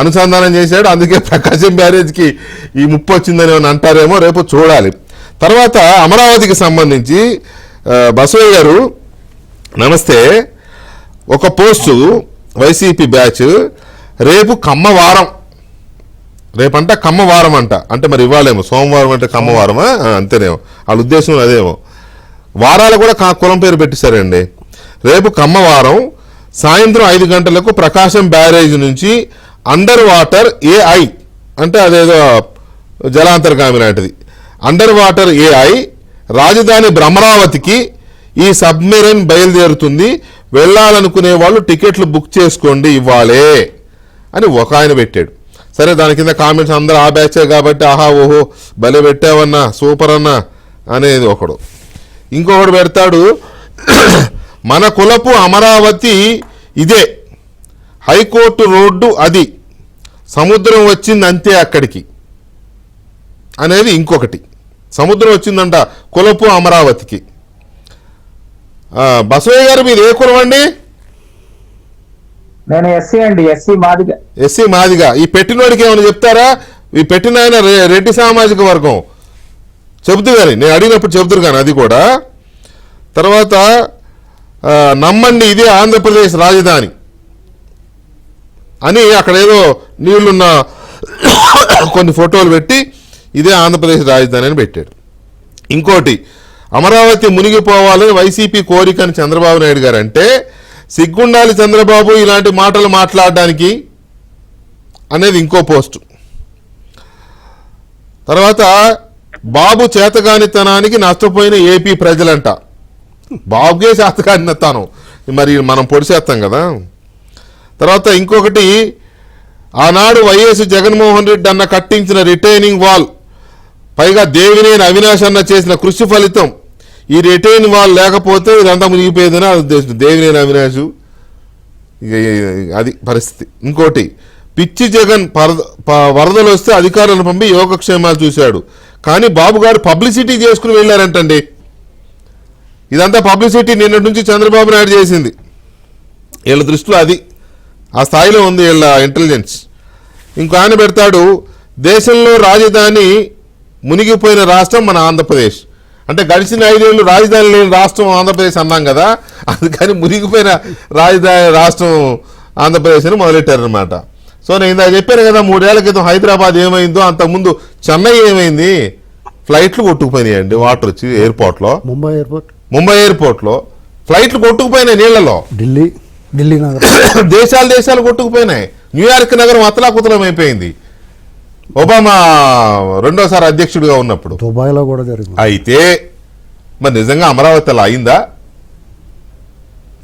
అనుసంధానం చేశాడు, అందుకే ప్రకాశం బ్యారేజ్కి ఈ ముప్పు వచ్చిందని ఏమన్నా అంటారేమో, రేపు చూడాలి. తర్వాత అమరావతికి సంబంధించి బసవయ్య గారు నమస్తే, ఒక పోస్టు వైసీపీ బ్యాచ్, రేపు కమ్మవారం, రేపంట కమ్మవారం అంట. అంటే మరి ఇవ్వాలేమో, సోమవారం అంటే కమ్మవారమా? అంతేనేమో, వాళ్ళ ఉద్దేశం అదేమో. వారాలు కూడా కులం పేరు పెట్టేశారండి. రేపు కమ్మవారం సాయంత్రం 5 గంటలకు ప్రకాశం బ్యారేజ్ నుంచి అండర్ వాటర్ ఏఐ, అంటే అదేదో జలాంతర్గామి లాంటిది, అండర్ వాటర్ ఏఐ రాజధాని అమరావతికి ఈ సబ్మెరైన్ బయలుదేరుతుంది, వెళ్ళాలనుకునే వాళ్ళు టికెట్లు బుక్ చేసుకోండి ఇవ్వాలే అని ఒక ఆయన పెట్టాడు. సరే, దాని కింద కామెంట్స్ అందరూ ఆ బ్యాచే కాబట్టి ఆహా ఓహో భలే పెట్టావన్నా, సూపర్ అన్నా అనేది ఒకడు. ఇంకొకడు పెడతాడు, మన కులపు అమరావతి ఇదే, హైకోర్టు రోడ్డు అది, సముద్రం వచ్చింది అంతే అక్కడికి అనేది ఇంకొకటి. సముద్రం వచ్చిందంట కులపు అమరావతికి. బసవయ్య గారు మీరు ఏ కులం అండి? నేను ఎస్సీ అండి, ఎస్సీ మాదిగా. ఈ పెట్టినోడికి ఏమైనా చెప్తారా? ఈ పెట్టిన ఆయన రెడ్డి సామాజిక వర్గం చెబుతూ కానీ, నేను అడిగినప్పుడు చెబుతారు కానీ అది కూడా. తర్వాత నమ్మండి ఇదే ఆంధ్రప్రదేశ్ రాజధాని అని అక్కడ ఏదో నీళ్లున్న కొన్ని ఫోటోలు పెట్టి ఇదే ఆంధ్రప్రదేశ్ రాజధాని అని పెట్టాడు. ఇంకోటి, అమరావతి మునిగిపోవాలని వైసీపీ కోరిక అని చంద్రబాబు నాయుడు గారు అంటే సిగ్గుండాలి చంద్రబాబు ఇలాంటి మాటలు మాట్లాడడానికి అనేది ఇంకో పోస్టు. తర్వాత బాబు చేతగానితనానికి నష్టపోయిన ఏపీ ప్రజలంట. బాబుకే చేతగానితనం, మరి మనం పొడిచేస్తాం కదా. తర్వాత ఇంకొకటి, ఆనాడు వైఎస్ జగన్మోహన్ రెడ్డి అన్న కట్టించిన రిటైనింగ్ వాల్, పైగా దేవినేని అవినాష్ అన్న చేసిన కృషి ఫలితం. ఈ రిటైన్ వాల్ లేకపోతే ఇదంతా మునిగిపోయేదని ఉద్దేశం. దేవినేని అవినాష్ అది పరిస్థితి. ఇంకోటి, పిచ్చి జగన్ వరదలు వస్తే అధికారులను పంపి యోగక్షేమాలు చూశాడు, కానీ బాబు గారు పబ్లిసిటీ చేసుకుని వెళ్ళారంటండి. ఇదంతా పబ్లిసిటీ నిన్నటి నుంచి చంద్రబాబు నాయుడు చేసింది. వీళ్ళ దృష్టిలో అది ఆ స్థాయిలో ఉంది వీళ్ళ ఇంటెలిజెన్స్. ఇంకో ఆయన పెడతాడు, దేశంలో రాజధాని మునిగిపోయిన రాష్ట్రం మన ఆంధ్రప్రదేశ్. అంటే గడిచిన 5 ఏళ్ళు రాజధాని లేని రాష్ట్రం ఆంధ్రప్రదేశ్ అన్నాం కదా, అందుకని మునిగిపోయిన రాష్ట్రం ఆంధ్రప్రదేశ్ అని మొదలెట్టారనమాట. సో నేను ఇందాక చెప్పాను కదా, 3 ఏళ్ల క్రితం హైదరాబాద్ ఏమైందో అంతకుముందు చెన్నై ఏమైంది, ఫ్లైట్లు కొట్టుకుపోయినాయండి వాటర్ వచ్చి ఎయిర్పోర్ట్లో. ముంబై ఎయిర్పోర్ట్లో ఫ్లైట్లు కొట్టుకుపోయినాయి నీళ్లలో. ఢిల్లీ నగరం దేశాలు కొట్టుకుపోయినాయి. న్యూయార్క్ నగరం అతలాకుతలం అయిపోయింది ఒబామా రెండోసారి అధ్యక్షుడిగా ఉన్నప్పుడు. దుబాయ్లో కూడా జరిగింది. అయితే మరి నిజంగా అమరావతి అలా అయిందా?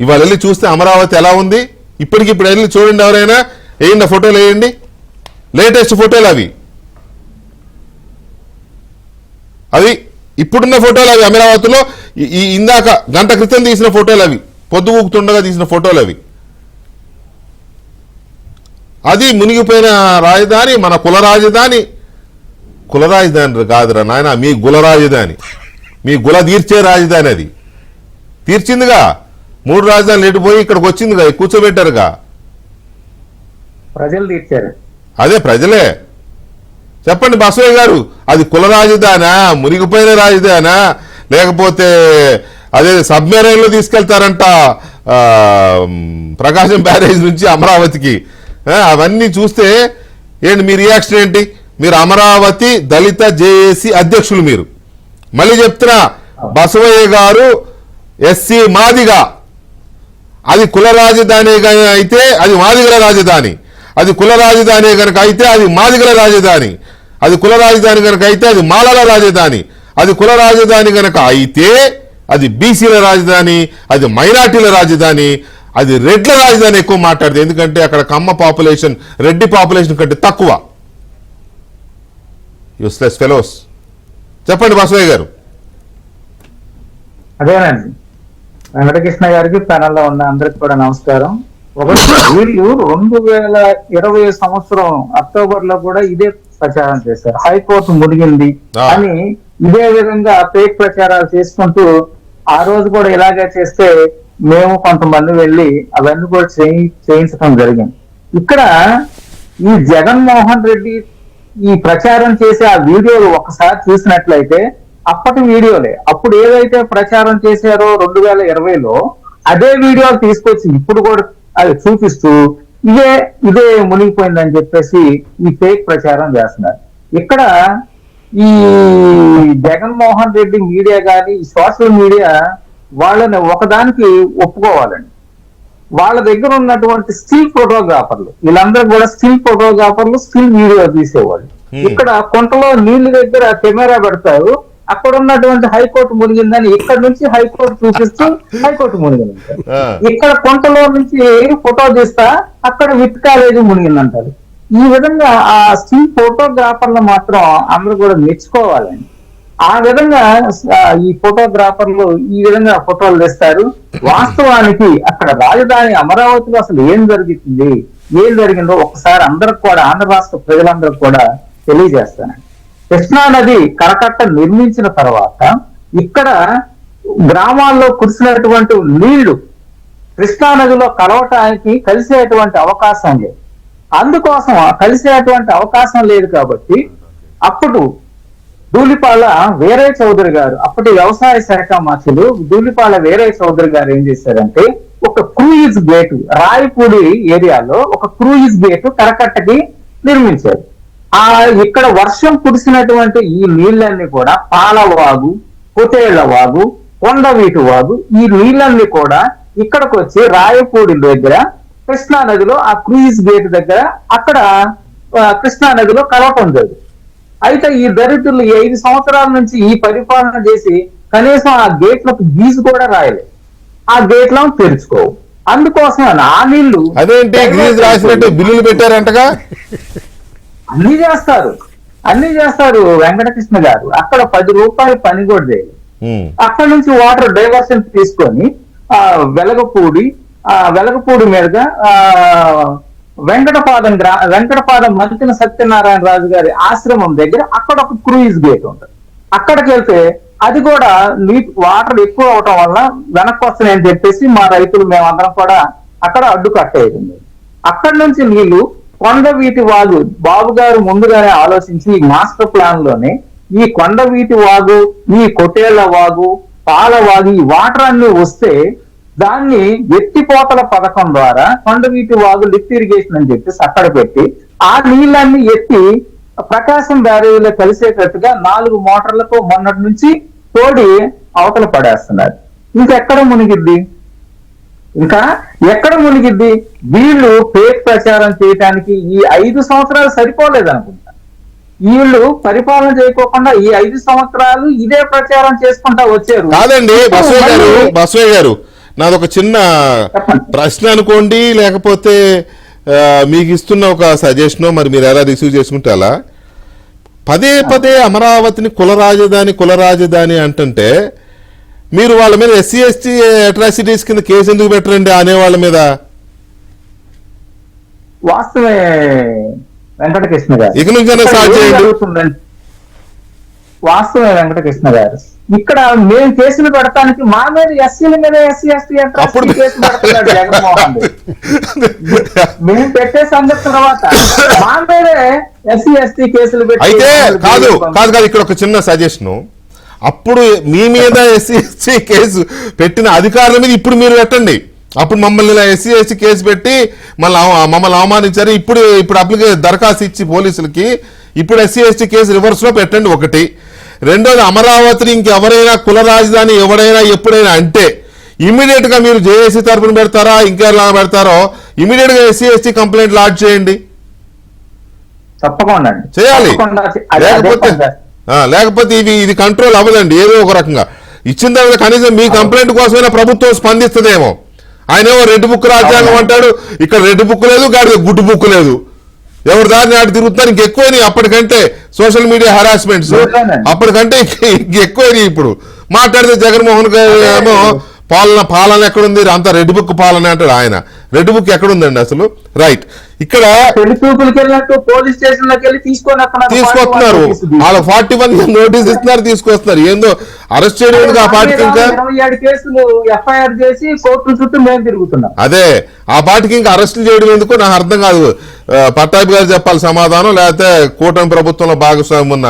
ఇవాళ వెళ్ళి చూస్తే అమరావతి ఎలా ఉంది? ఇప్పటికిప్పుడు వెళ్ళి చూడండి, ఎవరైనా వేయండి ఫోటోలు, వేయండి లేటెస్ట్ ఫోటోలు అవి ఇప్పుడున్న ఫోటోలు అవి అమరావతిలో ఇందాక గంట క్రితం తీసిన ఫోటోలు అవి, పొద్దుగూకుతుండగా తీసిన ఫోటోలు అవి. అది మునిగిపోయిన రాజధాని మన కుల రాజధాని కాదురా నాయన, మీ గుల రాజధాని, మీ గుల తీర్చే రాజధాని. అది తీర్చిందిగా, 3 రాజధానులు ఎటుపోయి ఇక్కడికి వచ్చిందిగా, కూర్చోబెట్టారుగా, ప్రజలు తీర్చారు. అదే ప్రజలే. చెప్పండి బసవయ్య గారు, అది కుల రాజధానా, మునిగిపోయిన రాజధానా, లేకపోతే అదే సబ్మెరైన్లో తీసుకెళ్తారంట ప్రకాశం బ్యారేజ్ నుంచి అమరావతికి? అవన్నీ చూస్తే ఏంటి మీ రియాక్షన్ ఏంటి? మీరు అమరావతి దళిత జేఏసీ అధ్యక్షులు. మీరు మళ్ళీ చెప్తున్నా, బసవయ్య గారు ఎస్సీ మాదిగా, అది కుల రాజధాని అయితే అది మాదిగల రాజధాని, అది కుల రాజధాని కనుక అయితే అది మాదిగల రాజధాని, అది కుల రాజధాని కనుక అయితే అది మాలల రాజధాని, అది కుల రాజధాని కనుక అయితే అది బీసీల రాజధాని, అది మైనార్టీల రాజధాని, అది రెడ్ల రాజధాని. ఎక్కువ మాట్లాడుతుంది, ఎందుకంటే అక్కడ కమ్మ పాపులేషన్ రెడ్డి పాపులేషన్ కంటే తక్కువ. Useless fellows. చెప్పండి బసవయ్య గారు. అదేనండి, వెంకటకృష్ణ గారికి ప్యానల్లో ఉన్న అందరికి కూడా నమస్కారం. వీళ్ళు 2020 సంవత్సరం అక్టోబర్ లో కూడా ఇదే ప్రచారం చేశారు, హైకోర్టు మునిగింది అని. ఇదే విధంగా ఫేక్ ప్రచారాలు చేసుకుంటూ ఆ రోజు కూడా ఇలాగే చేస్తే మేము కొంతమంది వెళ్ళి అవన్నీ కూడా చేయించడం జరిగింది. ఇక్కడ ఈ జగన్మోహన్ రెడ్డి ఈ ప్రచారం చేసే ఆ వీడియోలు ఒకసారి చూసినట్లయితే అప్పటి వీడియోలే, అప్పుడు ఏదైతే ప్రచారం చేశారో 2020లో అదే వీడియోలు తీసుకొచ్చి ఇప్పుడు కూడా అది చూపిస్తూ ఇదే మునిగిపోయిందని చెప్పేసి ఈ ఫేక్ ప్రచారం చేస్తున్నారు. ఇక్కడ ఈ జగన్మోహన్ రెడ్డి మీడియా కానీ సోషల్ మీడియా వాళ్ళని ఒకదానికి ఒప్పుకోవాలండి. వాళ్ళ దగ్గర ఉన్నటువంటి స్టిల్ ఫోటోగ్రాఫర్లు, వీళ్ళందరూ కూడా స్టిల్ ఫోటోగ్రాఫర్లు, స్టిల్ వీడియో తీసేవాళ్ళు. ఇక్కడ కొంటలో నీళ్ల దగ్గర కెమెరా పెడతారు, అక్కడ ఉన్నటువంటి హైకోర్టు మునిగిందని ఇక్కడ నుంచి హైకోర్టు చూపిస్తూ హైకోర్టు మునిగిందంటారు. ఇక్కడ కొంటలో నుంచి ఫోటో తీస్తా అక్కడ విత్ కాలేజీ మునిగిందంటారు. ఈ విధంగా ఆ స్టిల్ ఫోటోగ్రాఫర్లు మాత్రం అందరూ కూడా మెచ్చుకోవాలండి. ఆ విధంగా ఈ ఫోటోగ్రాఫర్లు ఈ విధంగా ఫోటోలు తెస్తారు. వాస్తవానికి అక్కడ రాజధాని అమరావతిలో అసలు ఏం జరిగిందో ఒకసారి అందరికి కూడా, ఆంధ్ర రాష్ట్ర ప్రజలందరికి కూడా తెలియజేస్తానండి. కృష్ణా నది కరకట్ట నిర్మించిన తర్వాత ఇక్కడ గ్రామాల్లో కురిసినటువంటి నీళ్లు కృష్ణా నదిలో కలవటానికి కలిసేటువంటి అవకాశం లేదు. అందుకోసం కలిసేటువంటి అవకాశం లేదు కాబట్టి అప్పుడు ధూళిపాల వీరయ్య చౌదరి గారు, అప్పటి వ్యవసాయ శాఖ మంత్రులు ధూళిపాల వీరయ్య చౌదరి గారు ఏం చేశారంటే ఒక క్రూయిజ్ గేటు రాయపూడి ఏరియాలో ఒక క్రూయిజ్ గేటు కరకట్టకి నిర్మించారు. ఇక్కడ వర్షం కురిసినటువంటి ఈ నీళ్ళన్నీ కూడా పాలవాగు, పొతేళ్ల వాగు, కొండవీటి వాగు, ఈ నీళ్ళన్నీ కూడా ఇక్కడికి వచ్చి రాయపూడి దగ్గర కృష్ణా నదిలో ఆ క్రూయిజ్ గేట్ దగ్గర అక్కడ కృష్ణా నదిలో కలవటం జరిగింది. అయితే ఈ దరిద్రులు 5 సంవత్సరాల నుంచి ఈ పరిపాలన చేసి కనీసం ఆ గేట్లకు గీజు కూడా రాయలేదు, ఆ గేట్లను తెరుచుకోవు. అందుకోసం ఆ నీళ్లు అదేంటి గ్రీజ్ రాసినట్టు బిల్లులు పెట్టారంటగా? అన్ని చేస్తారు వెంకటకృష్ణ గారు. అక్కడ 10 రూపాయలు పని కూడా చేయలేదు. అక్కడ నుంచి వాటర్ డైవర్షన్ తీసుకొని వెలగపూడి మీదుగా వెంకటపాదం మంతిన సత్యనారాయణ రాజు గారి ఆశ్రమం దగ్గర అక్కడ ఒక క్రూయిజ్ గేట్ ఉంటుంది. అక్కడికి వెళ్తే అది కూడా వాటర్ ఎక్కువ అవటం వల్ల వెనక్కి వస్తున్నాయని చెప్పేసి మా రైతులు మేమందరం కూడా అక్కడ అడ్డు కట్టేది. అక్కడి నుంచి నీళ్లు కొండవీటి వాగు బాబు గారు ముందుగానే ఆలోచించి ఈ మాస్టర్ ప్లాన్ లోనే ఈ కొండవీటి వాగు, ఈ కొటేళ్ల వాగు, పాలవాగు, ఈ వాటర్ అన్ని వస్తే దాన్ని ఎత్తిపోతల పథకం ద్వారా కొండవీటి వాగు లిఫ్ట్ ఇరిగేషన్ అని చెప్పేసి అక్కడ పెట్టి ఆ నీళ్ళన్ని ఎత్తి ప్రకాశం బ్యారేజీలో కలిసేటట్టుగా 4 మోటార్లకు మొన్నటి నుంచి తోడి అవతల పడేస్తున్నారు. ఇంకెక్కడ మునిగిద్ది? వీళ్ళు ఫేక్ ప్రచారం చేయడానికి ఈ 5 సంవత్సరాలు సరిపోలేదనుకుంటా. వీళ్ళు పరిపాలన చేయకోకుండా ఈ 5 సంవత్సరాలు ఇదే ప్రచారం చేసుకుంటా వచ్చారు. కాదండి బసవయ్య గారు, నాదొక చిన్న ప్రశ్న అనుకోండి, లేకపోతే మీకు ఇస్తున్న ఒక సజెషన్, మరి మీరు ఎలా రిసీవ్ చేసుకుంటే అలా. పదే అమరావతిని కుల రాజధాని అంటుంటే మీరు వాళ్ళ మీద SC ST అట్రాసిటీస్ కింద కేసు ఎందుకు పెట్టరండి అనేవాళ్ళ మీద? వాస్తవే వెంకటకృష్ణ గారు, ఇక నుంచి వాస్తవే వెంకటకృష్ణ గారు, ఇక్కడ మేము కేసులు పెడతానికి మా మీద ఎస్సీల మీద SC ST కేసు పెడుతున్నాడు జగన్మోహన్ రెడ్డి. మేము పెట్టే సంగతి తర్వాత మా మీదే SC ST కేసులు పెట్టి. అయితే కాదు ఇక్కడ ఒక చిన్న సజెషన్, అప్పుడు మీ మీద SC ST కేసు పెట్టిన అధికారుల మీద ఇప్పుడు మీరు పెట్టండి. అప్పుడు మమ్మల్ని SC ST కేసు పెట్టి మమ్మల్ని అవమానించారు. ఇప్పుడు దరఖాస్తు ఇచ్చి పోలీసులకి ఇప్పుడు SC ST కేసు రివర్స్ లో పెట్టండి. ఒకటి. రెండోది, అమరావతిని ఇంకెవరైనా కుల రాజధాని ఎవరైనా ఎప్పుడైనా అంటే ఇమీడియట్ గా మీరు JSC తరఫున పెడతారా, ఇంకెలా పెడతారో ఇమీడియట్ గా SC ST కంప్లైంట్ లాడ్జ్ చేయండి. తప్పకుండా చేయాలి. లేకపోతే ఇది కంట్రోల్ అవ్వదండి. ఏదో ఒక రకంగా ఇచ్చిన తర్వాత కనీసం మీ కంప్లైంట్ కోసమైనా ప్రభుత్వం స్పందిస్తుందేమో. ఆయనేమో రెడ్ బుక్ రాజ్యాంగం అంటాడు, ఇక్కడ రెడ్ బుక్ లేదు, గాడి గుడ్డు బుక్ లేదు. ఎవరి దారిని ఆడి తిరుగుతున్నారు. ఇంకెక్కువైనాయి అప్పటికంటే సోషల్ మీడియా హరాస్మెంట్స్, అప్పటికంటే ఎక్కువైనాయి. ఇప్పుడు మాట్లాడితే జగన్మోహన్ గారు ఏమో పాలన ఎక్కడుంది, అంత రెడ్ బుక్ పాలన అంటాడు ఆయన. రెడ్ బుక్ ఎక్కడుందండి అసలు? రైట్. ఇక్కడ తీసుకొస్తున్నారు, వాళ్ళ 41 నోటీస్ ఇస్తున్నారు, తీసుకొస్తున్నారు. ఏందో అరెస్ట్ చేయడానికి ఆ పార్టీకి ఇంకా అదే ఆ పార్టీకి ఇంకా అరెస్టులు చేయడం ఎందుకు నాకు అర్థం కాదు. పట్టాభి గారు చెప్పాలి సమాధానం, లేకపోతే కూటమి ప్రభుత్వంలో భాగస్వామ్యం ఉన్న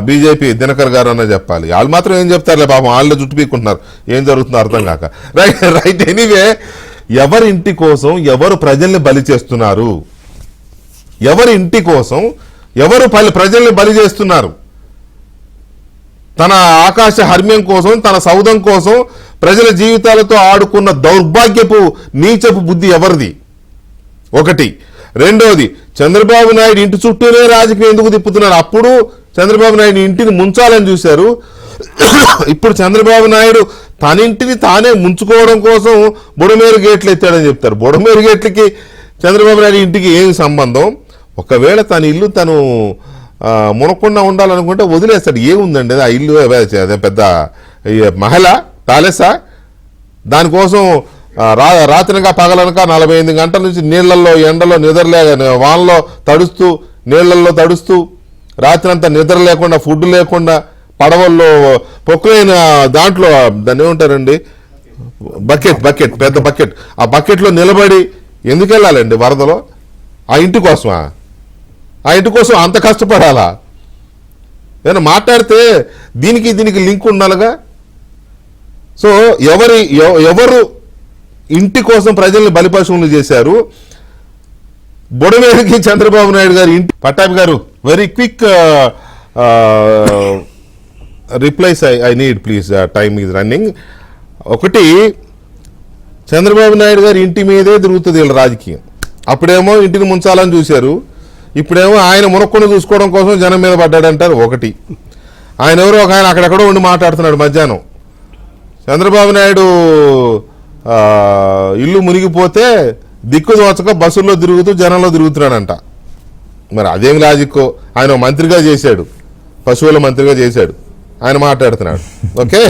బీజేపీ దినకర్ గారు అన్న చెప్పాలి. వాళ్ళు మాత్రం ఏం చెప్తారులే పాపం, వాళ్ళు జుట్టు పీక్కుంటున్నారు, ఏం జరుగుతుందో అర్థం కాక. రైట్. ఎనీవే, ఎవరి ఇంటి కోసం ఎవరు ప్రజల్ని బలి చేస్తున్నారు? ఎవరి ఇంటి కోసం ఎవరు ప్రజల్ని బలి చేస్తున్నారు? తన ఆకాశ హర్మ్యం కోసం, తన సౌధం కోసం ప్రజల జీవితాలతో ఆడుకున్న దౌర్భాగ్యపు నీచపు బుద్ధి ఎవరిది? ఒకటి. రెండోది, చంద్రబాబు నాయుడు ఇంటి చుట్టూనే రాజకీయం ఎందుకు తిప్పుతున్నారు? అప్పుడు చంద్రబాబు నాయుడు ఇంటిని ముంచాలని చూశారు. ఇప్పుడు చంద్రబాబు నాయుడు తన ఇంటిని తానే ముంచుకోవడం కోసం బుడమేరు గేట్లు ఎత్తాడని చెప్తారు. బుడమేరు గేట్లకి చంద్రబాబు నాయుడు ఇంటికి ఏం సంబంధం? ఒకవేళ తన ఇల్లు తను మునకుండా ఉండాలనుకుంటే వదిలేస్తాడు. ఏముందండి ఆ ఇల్లు? అదే పెద్ద మహిళ ప్యాలెసా? దానికోసం రాత్రినక పగలనక 48 గంటల నుంచి నీళ్లలో ఎండలో నిద్రలే వానలో తడుస్తూ నీళ్లలో తడుస్తూ రాత్రి అంతా నిద్ర లేకుండా, ఫుడ్ లేకుండా, పడవల్లో పొక్కులైన దాంట్లో దాన్ని ఏమంటారండి, బకెట్ పెద్ద బకెట్, ఆ బకెట్లో నిలబడి ఎందుకు వెళ్ళాలండి వరదలో? ఆ ఇంటి కోసమా? ఆ ఇంటి కోసం అంత కష్టపడాలా? ఏమైనా మాట్లాడితే దీనికి లింక్ ఉండాలిగా. సో ఎవరు ఇంటి కోసం ప్రజల్ని బలిపశువులు చేశారు? బుడమేరుకి చంద్రబాబు నాయుడు గారు ఇంటి. పట్టాభి గారు, very quick replies I need please, time is running. ఒకటి, చంద్రబాబు నాయుడు గారు ఇంటి మీదే తిరుగుతుంది వీళ్ళ రాజకీయం. అప్పుడేమో ఇంటిని ముంచాలని చూశారు, ఇప్పుడేమో ఆయన మునక్కుని చూసుకోవడం కోసం జనం మీద పడ్డాడంటారు. ఒకటి, ఆయన ఎవరో ఒక ఆయన అక్కడెక్కడో ఉండి మాట్లాడుతున్నాడు మధ్యాహ్నం. చంద్రబాబు నాయుడు ఇల్లు మునిగిపోతే దిక్కు దోచక బస్సుల్లో తిరుగుతూ జనంలో తిరుగుతున్నాడంట. మరి అదేం లాజిక్కో? ఆయన మంత్రిగా చేశాడు, పశువుల మంత్రిగా చేశాడు, ఆయన మాట్లాడుతున్నాడు. ఓకే.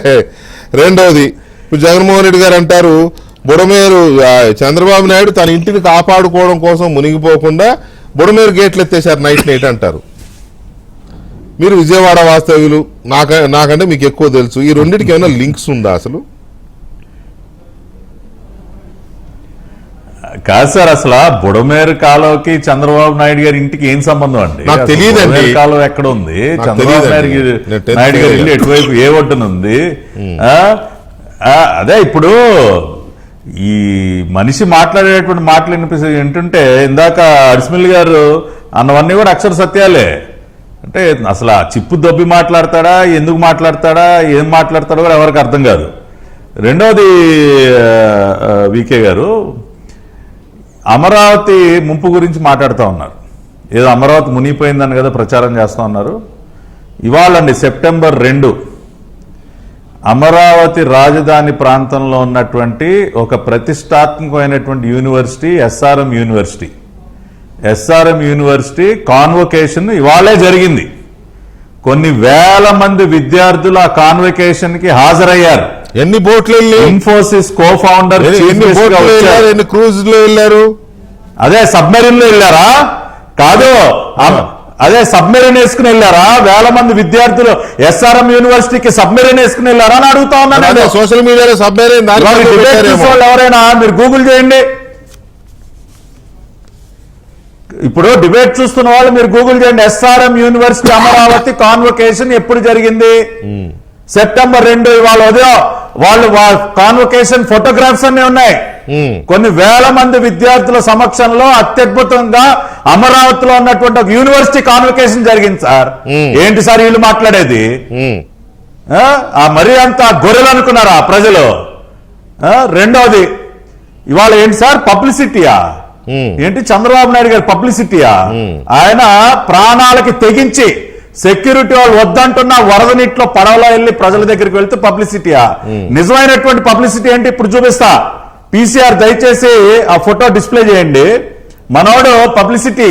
రెండవది, ఇప్పుడు జగన్మోహన్ రెడ్డి గారు అంటారు బుడమేరు చంద్రబాబు నాయుడు తన ఇంటిని కాపాడుకోవడం కోసం మునిగిపోకుండా బుడమేరు గేట్లు ఎత్తేశారు నైట్ అంటారు. మీరు విజయవాడ వాస్తవ్యులు, నాకంటే మీకు ఎక్కువ తెలుసు. ఈ రెండింటికి ఏమైనా లింక్స్ ఉందా అసలు? కాదు సార్, అసలు బుడమేరు కాలువకి చంద్రబాబు నాయుడు గారి ఇంటికి ఏం సంబంధం అండి? నాకు తెలియదండి. కాలువ ఎక్కడ ఉంది? చంద్రబాబు నాయుడు గారి ఇల్లు ఎటువైపు, ఏ ఒడ్డున ఉంది? అదే ఇప్పుడు ఈ మనిషి మాట్లాడేటువంటి మాటలు వింటుంటే ఇందాక అడిసిమిల్ గారు అన్నవన్నీ కూడా అక్షర సత్యాలే. అంటే అసలు ఆ చిప్పు దొబ్బి మాట్లాడతాడా, ఎందుకు మాట్లాడతాడా, ఏం మాట్లాడతాడో కూడా ఎవరికి అర్థం కాదు. రెండవది, వికే గారు అమరావతి ముంపు గురించి మాట్లాడుతూ ఉన్నారు. ఏదో అమరావతి మునిగిపోయిందని కదా ప్రచారం చేస్తూ ఉన్నారు. ఇవాళండి సెప్టెంబర్ 2 అమరావతి రాజధాని ప్రాంతంలో ఉన్నటువంటి ఒక ప్రతిష్టాత్మకమైనటువంటి యూనివర్సిటీ ఎస్ఆర్ఎం యూనివర్సిటీ కాన్వొకేషన్ ఇవాళే జరిగింది. కొన్ని వేల మంది విద్యార్థులు ఆ కాన్వొకేషన్ కి హాజరయ్యారు. ఎన్ని బోట్లు ఇన్ఫోసిస్ కో-ఫౌండర్, ఎన్ని క్రూజ్లు వెళ్ళారు? అదే సబ్మెరీన్ లో వెళ్ళారా? కాదు, అదే సబ్మెరీన్ వేసుకుని వెళ్ళారా? వేల మంది విద్యార్థులు ఎస్ఆర్ఎం యూనివర్సిటీకి సబ్మెరీన్ వేసుకుని వెళ్ళారా అని అడుగుతా ఉన్నాను. సోషల్ మీడియాలో సబ్మెరీన్ ఎవరైనా మీరు గూగుల్ చేయండి. ఇప్పుడు డిబేట్ చూస్తున్న వాళ్ళు మీరు గూగుల్ చేయండి. ఎస్ఆర్ఎం యూనివర్సిటీ అమరావతి కాన్వొకేషన్ ఎప్పుడు జరిగింది? సెప్టెంబర్ 2. ఇవాళ ఉదయం వాళ్ళు కాన్వొకేషన్ ఫోటోగ్రాఫ్స్ అన్ని ఉన్నాయి. కొన్ని వేల మంది విద్యార్థుల సమక్షంలో అత్యద్భుతంగా అమరావతిలో ఉన్నటువంటి ఒక యూనివర్సిటీ కాన్వొకేషన్ జరిగింది సార్. ఏంటి సార్ వీళ్ళు మాట్లాడేది? మరీ అంత గొర్రెలు అనుకున్నారా ప్రజలు? రెండవది, ఇవాళ ఏంటి సార్ పబ్లిసిటీయా? ఏంటి చంద్రబాబు నాయుడు గారి పబ్లిసిటీయా? ఆయన ప్రాణాలకి తెగించి సెక్యూరిటీ వాళ్ళు వద్దంటున్నా వరద నీటిలో పడవలో వెళ్ళి ప్రజల దగ్గరికి వెళ్తే పబ్లిసిటీయా? నిజమైనటువంటి పబ్లిసిటీ అంటే ఇప్పుడు చూపిస్తా. పీసీఆర్ దయచేసి ఆ ఫోటో డిస్ప్లే చేయండి. మనోడు పబ్లిసిటీ,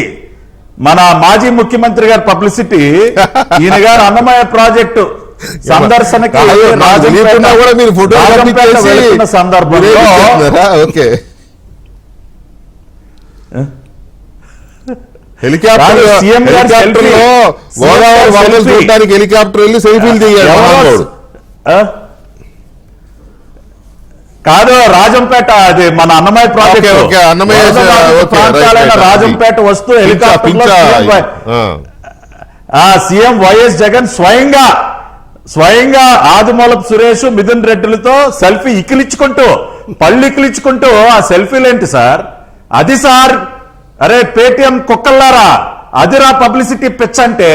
మన మాజీ ముఖ్యమంత్రి గారి పబ్లిసిటీ. ఈయన గారు అన్నమయ్య ప్రాజెక్టు సందర్శనకి వెళ్తున్న సందర్భంలో హెలికాప్టర్ వెళ్ళి సెల్ఫీలు దిగాడు. కాదు, రాజంపేట, అది మన అన్నమయ్య ప్రాజెక్ట్, రాజంపేట వస్తూ హెలికాప్టర్ సీఎం వైఎస్ జగన్ స్వయంగా ఆదిమూలపు సురేష్, మిథున్ రెడ్డిలతో సెల్ఫీ ఇకిలించుకుంటూ, పళ్ళు ఇకిలించుకుంటూ, ఆ సెల్ఫీలు ఏంటి సార్? అది సార్, అరే పేటిఎం కుక్కల్లారా, అదిరా పబ్లిసిటీ పిచ్ అంటే.